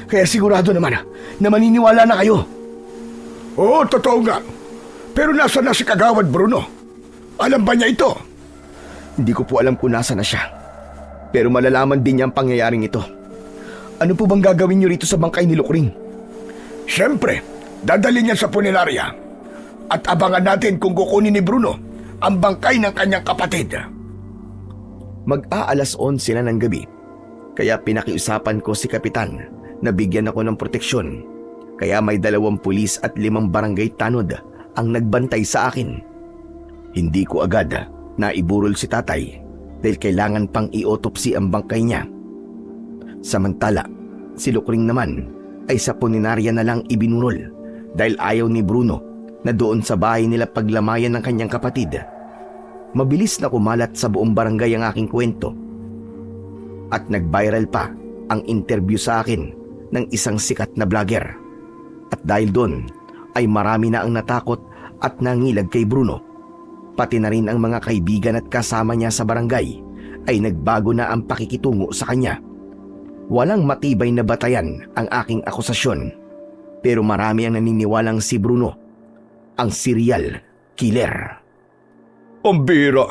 Kaya sigurado naman na maniniwala na kayo. Oo, totoo nga. Pero nasa na si Kagawad Bruno? Alam ba niya ito? Hindi ko po alam kung nasa na siya, pero malalaman din niya ang pangyayaring ito. Ano po bang gagawin niyo rito sa bangkay ni Lukring? Siyempre, dadalhin niya sa punerarya at abangan natin kung kukunin ni Bruno ang bangkay ng kanyang kapatid. Mag-aalas 11 na ng gabi, kaya pinakiusapan ko si Kapitan na bigyan ako ng proteksyon. Kaya may 2 pulis at 5 barangay tanod ang nagbantay sa akin. Hindi ko agad naiburol si tatay dahil kailangan pang i-autopsy ang bangkay niya. Samantala, si Lukring naman ay sa punerarya na lang ibinurol dahil ayaw ni Bruno na doon sa bahay nila paglamayan ng kanyang kapatid. Mabilis na kumalat sa buong barangay ang aking kwento. At nag-viral pa ang interview sa akin ng isang sikat na vlogger. At dahil doon ay marami na ang natakot at nangilag kay Bruno. Pati na rin ang mga kaibigan at kasama niya sa barangay ay nagbago na ang pakikitungo sa kanya. Walang matibay na batayan ang aking akusasyon, pero marami ang naniniwalang si Bruno ang serial killer. Ang bira.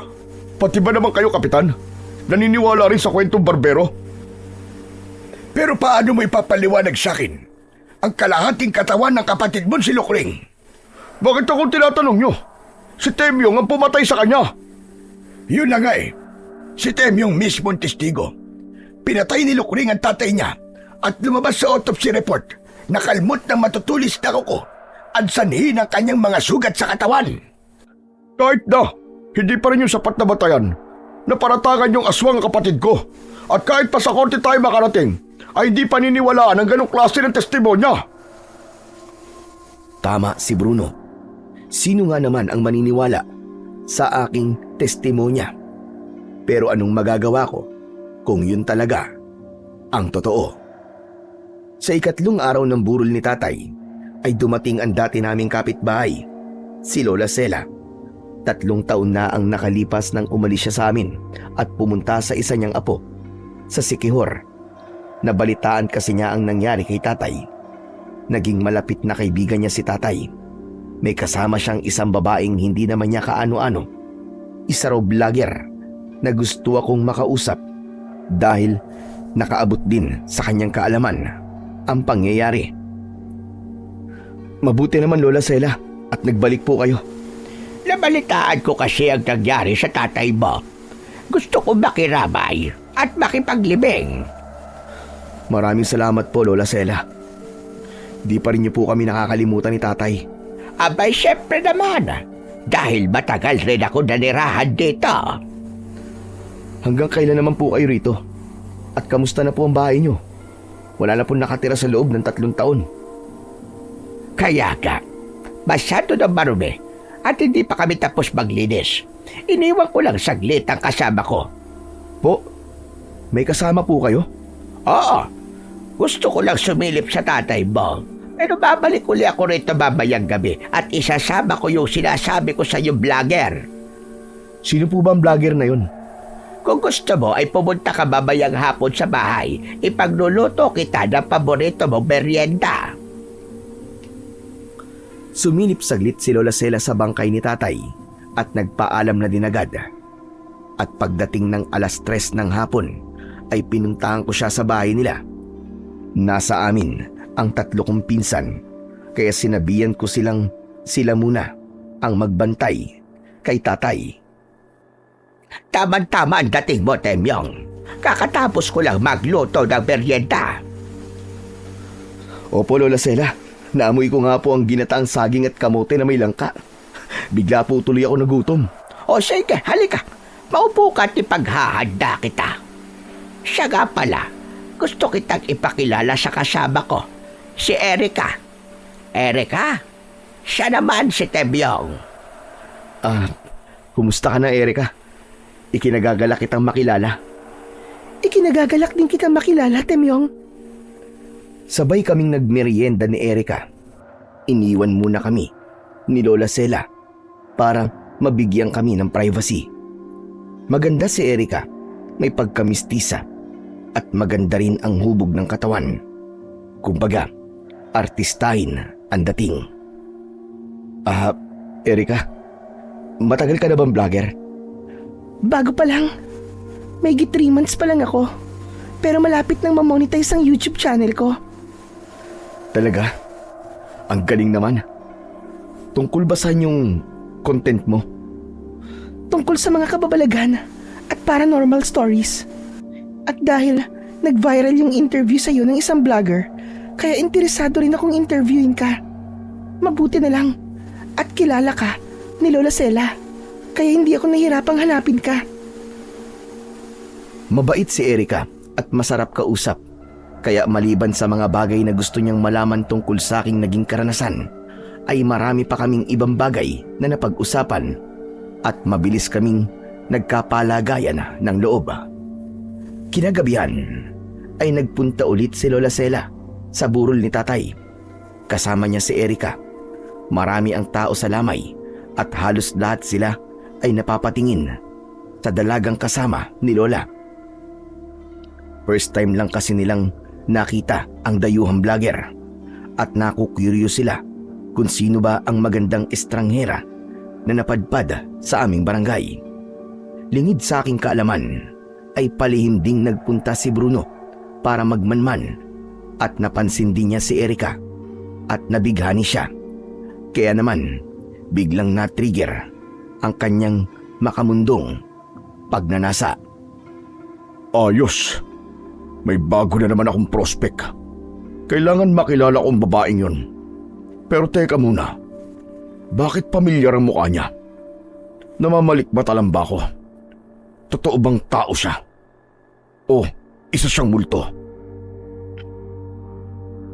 Pati ba naman kayo, Kapitan? Naniniwala rin sa kwentong barbero? Pero paano mo ipapaliwanag sa akin ang kalahating katawan ng kapatid mo si Lukring? Bakit akong tinatanong nyo? Si Temyong ang pumatay sa kanya. Yun na nga eh. Si Temyong mismong testigo. Pinatay ni Lukring ang tatay niya at lumabas sa autopsy report na kalmot ng matutulis na kuko at sanhi ng kanyang mga sugat sa katawan. Kahit na, hindi pa rin yung sapat na batayan na paratagan yung aswang ang kapatid ko. At kahit pa sa korte tayo makarating, ay hindi paniniwalaan ang ganong klase ng testimonya. Tama si Bruno. Sino nga naman ang maniniwala sa aking testimonya? Pero anong magagawa ko kung yun talaga ang totoo? Sa 3 araw ng burol ni tatay ay dumating ang dati naming kapitbahay, si Lola Sela. 3 taon na ang nakalipas nang umalis siya sa amin at pumunta sa isa niyang apo, sa Siquijor. Nabalitaan kasi niya ang nangyari kay tatay. Naging malapit na kaibigan niya si tatay. May kasama siyang isang babaeng hindi naman niya kaano-ano. Isa raw vlogger na gusto akong makausap dahil nakaabot din sa kanyang kaalaman ang pangyayari Mabuti naman Lola Sela at nagbalik po kayo. Nabalitaan ko kasi ang nangyari sa tatay mo. Gusto ko makiramay at makipaglibing. Maraming salamat po Lola Sela. Di pa rin niyo po kami nakakalimutan ni tatay. Abay, syempre naman. Dahil matagal rin ako nanirahan dito. Hanggang kailan naman po kayo rito? At kamusta na po ang bahay niyo? Wala na po nakatira sa loob ng 3 taon. Kaya ka, masyado na marumi at hindi pa kami tapos maglinis. Iniwan ko lang saglit ang kasama ko. Po, may kasama po kayo? Oo, gusto ko lang sumilip sa tatay mo. Pero babalik uli ako rito mamayang gabi at isasama ko yung sinasabi ko sa yung vlogger. Sino po ba ang vlogger na yun? Kung gusto mo ay pumunta ka mamayang hapon sa bahay, ipagluluto kita ng paborito mong merienda. Sumilip saglit si Lola Sela sa bangkay ni tatay at nagpaalam na din agad. At pagdating ng 3:00 ng hapon ay pinuntahan ko siya sa bahay nila. Nasa amin ang 3 kong pinsan kaya sinabihan ko sila muna ang magbantay kay tatay. Tama-tama ang dating mo, Temyong. Kakatapos ko lang magluto ng merienda. Opo Lola Sela, naamoy ko nga po ang ginataang saging at kamote na may langka. Bigla po tuloy ako nagutom. O sige, halika. Maupo ka at ipaghahanda kita. Siya nga pala, gusto kitang ipakilala sa kasama ko, si Erika. Erika? Siya naman si Temyong. Kumusta ka na Erika? Ikinagagalak kitang makilala. Ikinagagalak din kitang makilala, Temyong. Sabay kaming nagmerienda ni Erika. Iniwan muna kami ni Lola Sela para mabigyan kami ng privacy. Maganda si Erika, may pagkamistisa at maganda rin ang hubog ng katawan. Kumbaga, artistahin ang dating. Erika, matagal ka na bang vlogger? Bago pa lang. May 3 months pa lang ako. Pero malapit nang mamonetize ang YouTube channel ko. Talaga? Ang galing naman. Tungkol ba saan yung content mo? Tungkol sa mga kababalagan at paranormal stories. At dahil nag-viral yung interview sa'yo ng isang vlogger, kaya interesado rin akong interviewin ka. Mabuti na lang. At kilala ka ni Lola Sela. Kaya hindi ako nahirapang hanapin ka. Mabait si Erika at masarap kausap. Kaya maliban sa mga bagay na gusto niyang malaman tungkol sa aking naging karanasan, ay marami pa kaming ibang bagay na napag-usapan at mabilis kaming nagkapalagayan ng loob. Kinagabihan ay nagpunta ulit si Lola Sela sa burol ni tatay. Kasama niya si Erika. Marami ang tao sa lamay at halos lahat sila ay napapatingin sa dalagang kasama ni Lola. First time lang kasi nilang nakita ang dayuhang vlogger at nakukuryos sila kung sino ba ang magandang estranghera na napadpad sa aming barangay. Lingid sa aking kaalaman ay palihim ding nagpunta si Bruno para magmanman at napansin din niya si Erika at nabighani siya. Kaya naman biglang na-trigger ang kanyang makamundong pagnanasa. Ayos. May bago na naman akong prospect. Kailangan makilala kong babaeng yun. Pero teka muna. Bakit pamilyar ang mukha niya? Namamalikmatalam ba ako? Totoo bang tao siya? O isa siyang multo?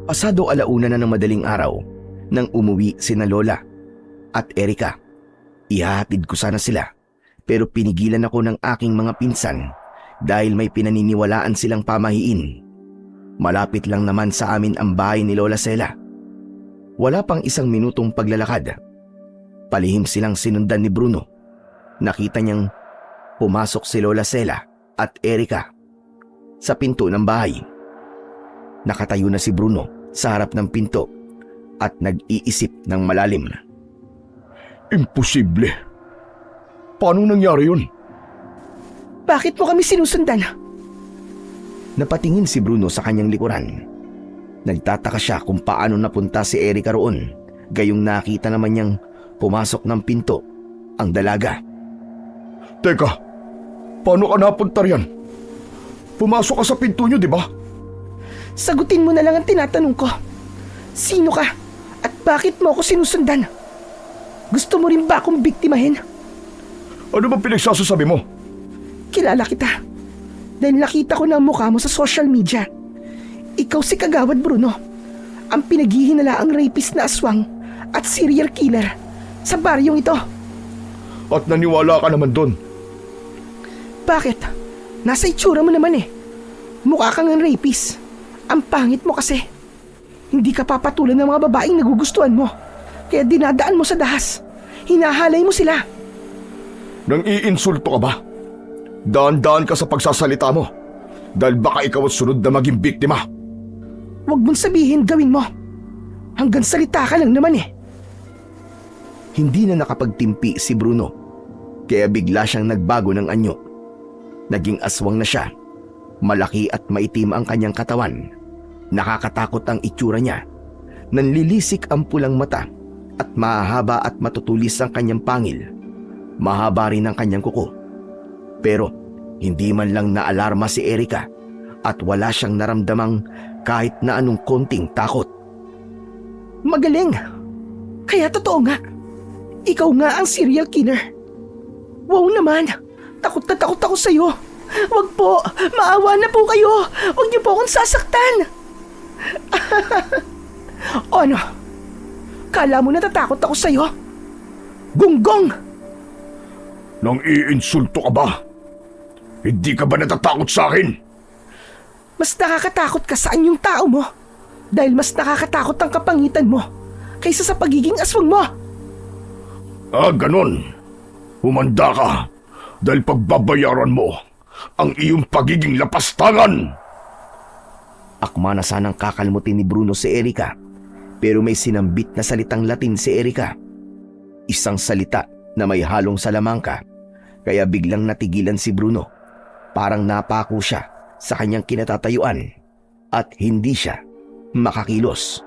Pasado 1:00 na ng madaling araw nang umuwi sina Lola at Erika. Ihahatid ko sana sila pero pinigilan ako ng aking mga pinsan dahil may pinaniniwalaan silang pamahiin. Malapit lang naman sa amin ang bahay ni Lola Sela. Wala pang 1 minutong paglalakad. Palihim silang sinundan ni Bruno. Nakita niyang pumasok si Lola Sela at Erika sa pinto ng bahay. Nakatayo na si Bruno sa harap ng pinto at nag-iisip ng malalim. Imposible. Paano nangyari yun? Bakit mo kami sinusundan? Napatingin si Bruno sa kanyang likuran. Nagtataka siya kung paano napunta si Erika roon Gayong nakita naman niyang pumasok ng pinto ang dalaga. Teka, paano ka napunta riyan? Pumasok ka sa pinto niyo, di ba? Sagutin mo na lang ang tinatanong ko. Sino ka? At bakit mo ako sinusundan? Gusto mo rin ba akong biktimahin? Ano ba pinagsasasabi mo? Kilala kita. Dahil nakita ko na ang mukha mo sa social media. Ikaw si Kagawad Bruno. Ang pinaghihinalaang rapist na aswang at serial killer sa baryong ito. At naniwala ka naman doon. Bakit? Nasa itsura mo naman eh. Mukha kang ang rapist. Ang pangit mo kasi. Hindi ka papatulan ng mga babaeng nagugustuhan mo. Kaya dinadaan mo sa dahas. Hinahalay mo sila. Nang iinsulto ka ba? Daan-daan ka sa pagsasalita mo. Dahil baka ikaw at sunod na maging biktima. Huwag mong sabihin gawin mo. Hanggang salita ka lang naman eh. Hindi na nakapagtimpi si Bruno, kaya bigla siyang nagbago ng anyo. Naging aswang na siya. Malaki at maitim ang kanyang katawan. Nakakatakot ang itsura niya. Nanlilisik ang pulang mata at mahahaba at matutulis ang kanyang pangil. Mahaba rin ang kanyang kuko. Pero hindi man lang naalarma si Erica at wala siyang naramdamang kahit na anong konting takot. Magaling. Kaya totoo nga. Ikaw nga ang serial killer. Wow naman. Takot na takot ako sa'yo. Wag po. Maawa na po kayo. Wag niyo po akong sasaktan. O ano? Kala mo natatakot ako sa'yo? Gunggong! Nang iinsulto ka ba? Hindi ka ba natatakot sa akin? Mas nakakatakot ka sa anyong tao mo. Dahil mas nakakatakot ang kapangitan mo kaysa sa pagiging aswang mo. Ah, ganon. Humanda ka dahil pagbabayaran mo ang iyong pagiging lapastangan. Akma na sanang kakalmutin ni Bruno si Erica, pero may sinambit na salitang Latin si Erica. Isang salita na may halong salamangka, kaya biglang natigilan si Bruno. Parang napako siya sa kanyang kinatatayuan at hindi siya makakilos.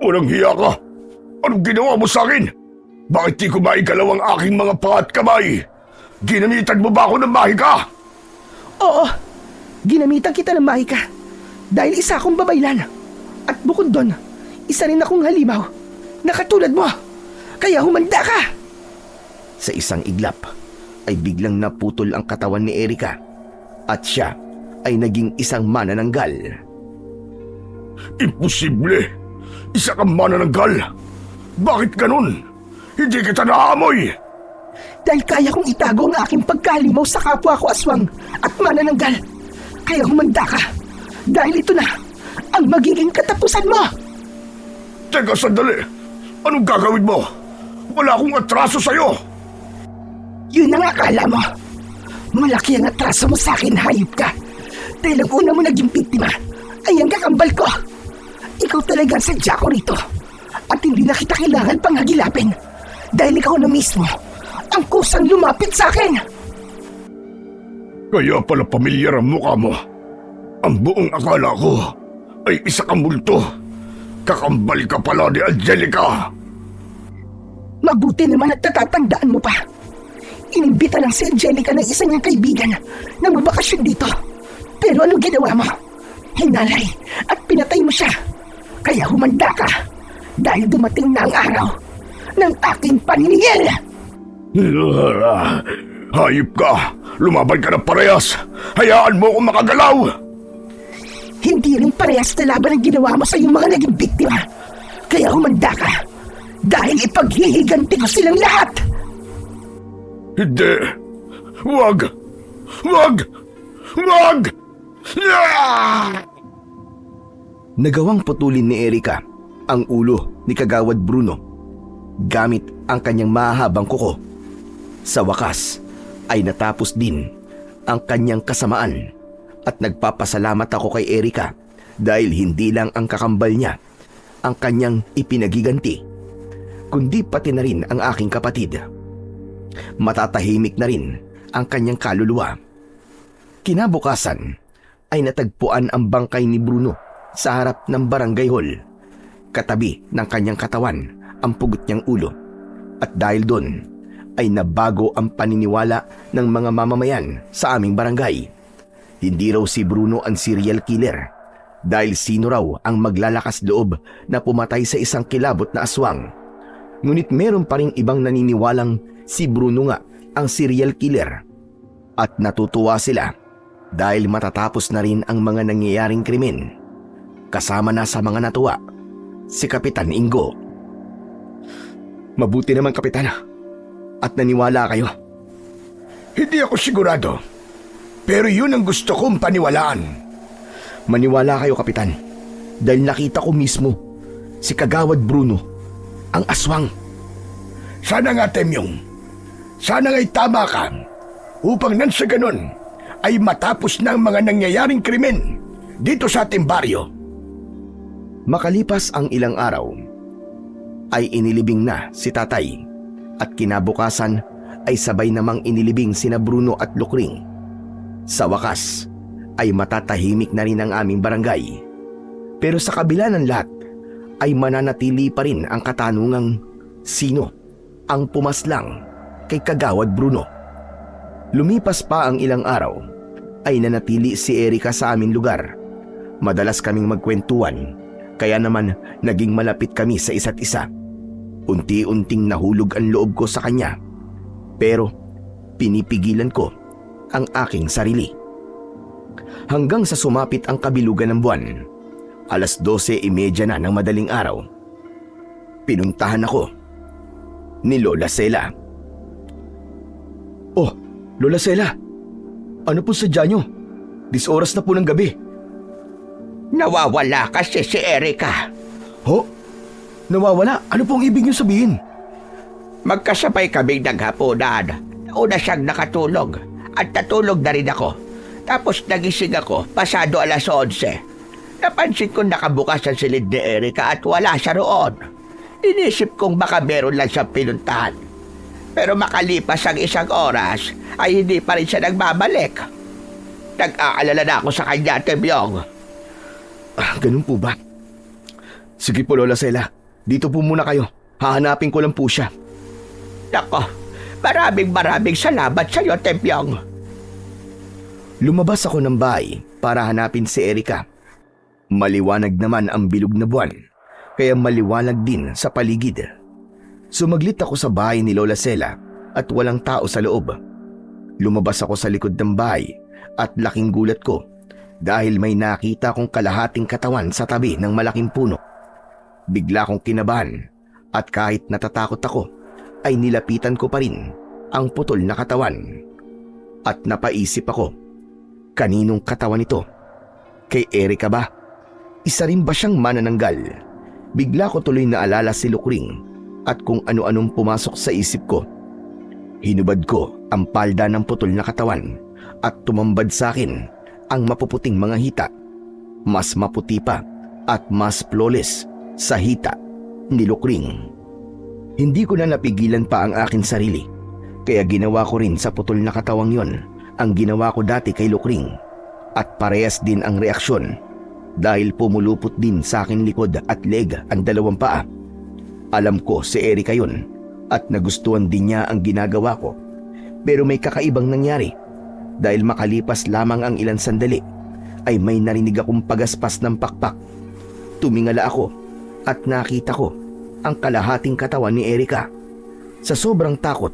Walang hiya ka! Anong ginawa mo sa akin? Bakit di ko maigalaw ang aking mga paa at kamay? Ginamitan mo ba ako ng mahika? Oo, ginamitan kita ng mahika. Dahil isa akong babaylan. At bukod doon, isa rin akong halimaw na katulad mo. Kaya humanda ka! Sa isang iglap ay biglang naputol ang katawan ni Erica at siya ay naging isang manananggal. Imposible! Isa kang manananggal! Bakit ganun? Hindi kita naamoy! Dahil kaya kong itago ang aking pagkalimaw sa kapwa ko aswang at manananggal. Kaya humanda ka. Dahil ito na ang magiging katapusan mo. Teka, sandali! Anong gagawin mo? Wala akong atraso sa'yo! Yun ang akala mo. Malaki ang atraso mo sa akin, hayop ka. Dahil ang una mo naging biktima ay ang kakambal ko. Ikaw talaga ang sadya ko rito. At hindi na kita kailangan pang hagilapin. Dahil ikaw na mismo ang kusang lumapit sa akin. Kaya pala pamilyar ang mukha mo. Ang buong akala ko ay isa kang multo. Kakambal ka pala ni Angelica. Mabuti naman at natatandaan mo pa. Inimbita lang si Angelica ng isa niyang kaibigan na magbakasyon dito. Pero ano ginawa mo? Hinalay at pinatay mo siya. Kaya humanda ka dahil dumating na ang araw ng aking paniningil. Hayop ka! Lumaban ka ng parehas! Hayaan mo akong makagalaw! Hindi rin parehas na laban ang ginawa mo sa iyong mga naging biktima. Kaya humanda ka dahil ipaghihiganti ko silang lahat. Hindi! Wag! Wag! Wag! Nagawang putulin ni Erica ang ulo ni Kagawad Bruno gamit ang kanyang mahabang kuko. Sa wakas ay natapos din ang kanyang kasamaan at nagpapasalamat ako kay Erica dahil hindi lang ang kakambal niya ang kanyang ipinagiganti, kundi pati na rin ang aking kapatid. Matatahimik na rin ang kanyang kaluluwa. Kinabukasan ay natagpuan ang bangkay ni Bruno sa harap ng barangay hall. Katabi ng kanyang katawan ang pugot niyang ulo. At dahil doon ay nabago ang paniniwala ng mga mamamayan sa aming barangay. Hindi raw si Bruno ang serial killer dahil sino raw ang maglalakas loob na pumatay sa isang kilabot na aswang. Ngunit meron pa ring ibang naniniwalang si Bruno nga ang serial killer. At natutuwa sila dahil matatapos na rin ang mga nangyayaring krimen. Kasama na sa mga natuwa si Kapitan Ingo. Mabuti naman, Kapitan. At naniwala kayo. Hindi ako sigurado. Pero yun ang gusto kong paniwalaan. Maniwala kayo, Kapitan. Dahil nakita ko mismo si Kagawad Bruno, ang aswang. Sana nga, Temyong. Sana nga'y tama ka. Upang nang sa ganun ay matapos na ang mga nangyayaring krimen dito sa ating baryo. Makalipas ang ilang araw, ay inilibing na si tatay at kinabukasan ay sabay namang inilibing sina Bruno at Lukring. Sa wakas ay matatahimik na rin ang aming barangay. Pero sa kabila ng lahat ay mananatili pa rin ang katanungang sino ang pumaslang kay Kagawad Bruno. Lumipas pa ang ilang araw ay nanatili si Erika sa aming lugar. Madalas kaming magkwentuhan kaya naman naging malapit kami sa isa't isa. Unti-unting nahulog ang loob ko sa kanya pero pinipigilan ko ang aking sarili. Hanggang sa sumapit ang kabilugan ng buwan, 12:30 na ng madaling araw. Pinuntahan ako ni Lola Sela. Oh, Lola Sela, ano po sadya nyo? 10 oras na po ng gabi. Nawawala kasi si Erika. Ho? Nawawala? Ano pong ibig nyo sabihin? Magkasabay kaming naghapunan. Una siyang nakatulog at natulog na rin ako. Tapos nagising ako pasado 11:00. Napansin kong nakabukas ang silid ni Erika at wala siya roon. Inisip kong baka meron lang siyang pinuntahan. Pero makalipas ang 1 oras ay hindi pa rin siya nagbabalik. Nag-aalala na ako sa kanya, Temyong. Ganun po ba? Sige po, Lola Sela. Dito po muna kayo. Hahanapin ko lang po siya. Nako, maraming salamat sa iyo, Temyong. Lumabas ako ng bahay para hanapin si Erika. Maliwanag naman ang bilog na buwan, kaya maliwanag din sa paligid. Sumaglit ako sa bahay ni Lola Sela at walang tao sa loob. Lumabas ako sa likod ng bahay at laking gulat ko dahil may nakita kong kalahating katawan sa tabi ng malaking puno. Bigla kong kinabahan at kahit natatakot ako ay nilapitan ko pa rin ang putol na katawan. At napaisip ako, kaninong katawan ito? Kay Erika ba? Isa rin ba siyang manananggal? Bigla ko tuloy naalala si Lukring at kung ano-anong pumasok sa isip ko. Hinubad ko ang palda ng putol na katawan at tumambad sa akin ang mapuputing mga hita. Mas maputi pa at mas flawless sa hita ni Lukring. Hindi ko na napigilan pa ang aking sarili, kaya ginawa ko rin sa putol na katawang yon ang ginawa ko dati kay Lukring. At parehas din ang reaksyon dahil pumulupot din sa aking likod at leg ang 2 paa. Alam ko si Erika yun at nagustuhan din niya ang ginagawa ko. Pero may kakaibang nangyari dahil makalipas lamang ang ilang sandali ay may narinig akong pagaspas ng pakpak. Tumingala ako at nakita ko ang kalahating katawan ni Erika. Sa sobrang takot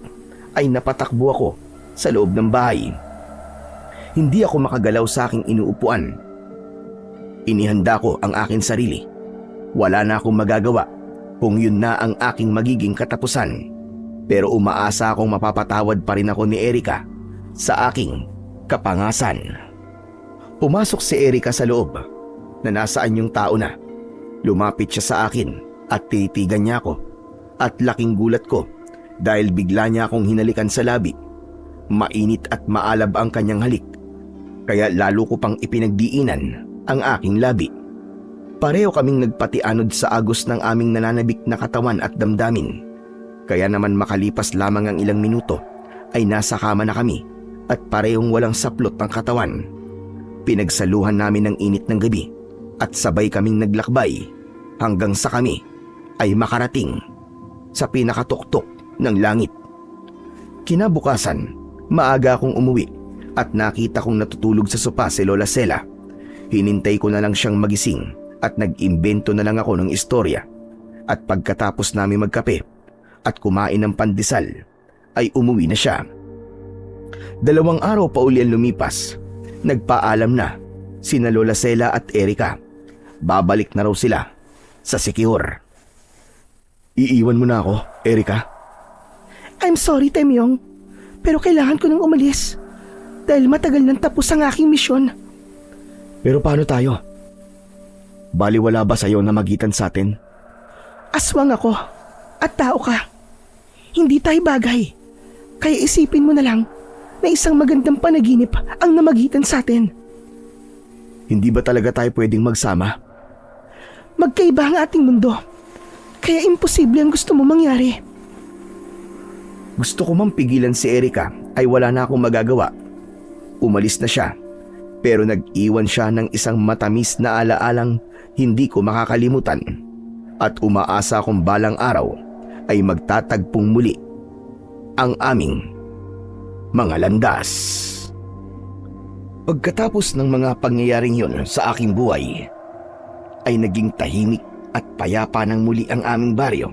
ay napatakbo ako sa loob ng bahay. Hindi ako makagalaw sa aking inuupuan. Inihanda ko ang aking sarili. Wala na akong magagawa kung yun na ang aking magiging katapusan. Pero umaasa akong mapapatawad pa rin ako ni Erika sa aking kapangasan. Pumasok si Erika sa loob na nasaan yung tao na. Lumapit siya sa akin at tinitigan niya ako. At laking gulat ko dahil bigla niya akong hinalikan sa labi. Mainit at maalab ang kanyang halik. Kaya lalo ko pang ipinagdiinan ang aking labi. Pareho kaming nagpatianod sa agos ng aming nananabik na katawan at damdamin. Kaya naman makalipas lamang ang ilang minuto ay nasa kama na kami at parehong walang saplot ang katawan. Pinagsaluhan namin ng init ng gabi at sabay kaming naglakbay hanggang sa kami ay makarating sa pinakatuktok ng langit. Kinabukasan, maaga akong umuwi at nakita kong natutulog sa sopa si Lola Sela. Hinintay ko na lang siyang magising at nag-imbento na lang ako ng istorya. At pagkatapos namin magkape at kumain ng pandesal, ay umuwi na siya. 2 araw pa uli ang lumipas. Nagpaalam na sina Lola Sela at Erika. Babalik na raw sila sa Siquijor. Iiwan mo na ako, Erika? I'm sorry, Temyong. Pero kailangan ko nang umalis. Dahil matagal nang tapos ang aking misyon. Pero paano tayo? Baliwala ba sa'yo na magitan sa atin? Aswang ako at tao ka. Hindi tayo bagay. Kaya isipin mo na lang na isang magandang panaginip ang namagitan sa atin. Hindi ba talaga tayo pwedeng magsama? Magkaiba ang ating mundo. Kaya imposible ang gusto mo mangyari. Gusto ko mang pigilan si Erika ay wala na akong magagawa. Umalis na siya, pero nag-iwan siya ng isang matamis na alaalang hindi ko makakalimutan. At umaasa akong balang araw ay magtatagpong muli ang aming mga landas. Pagkatapos ng mga pangyayaring yon sa aking buhay, ay naging tahimik at payapa ng muli ang aming baryo.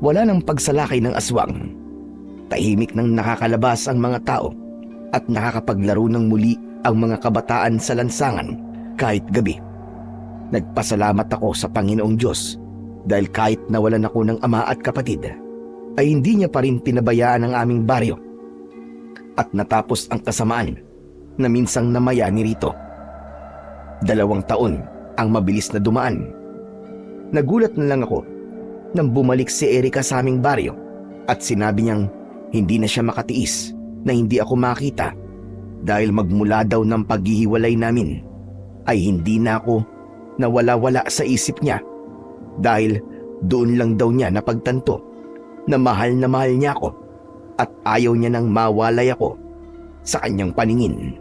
Wala nang pagsalakay ng aswang. Tahimik nang nakakalabas ang mga tao at nakakapaglaro ng muli ang mga kabataan sa lansangan kahit gabi. Nagpasalamat ako sa Panginoong Diyos dahil kahit nawalan ako ng ama at kapatid, ay hindi niya pa rin pinabayaan ang aming baryo. At natapos ang kasamaan na minsang namaya ni Rito. 2 taon ang mabilis na dumaan. Nagulat na lang ako nang bumalik si Erika sa aming baryo at sinabi niyang hindi na siya makatiis na hindi ako makita dahil magmula daw ng paghihiwalay namin ay hindi na ako nawala-wala sa isip niya dahil doon lang daw niya napagtanto na mahal niya ako at ayaw niya nang mawalay ako sa kanyang paningin.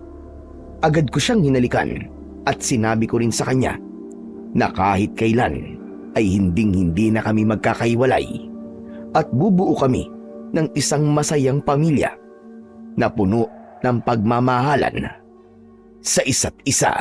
Agad ko siyang hinalikan at sinabi ko rin sa kanya na kahit kailan ay hinding-hindi na kami magkakaiwalay at bubuo kami ng isang masayang pamilya na puno ng pagmamahalan sa isa't isa.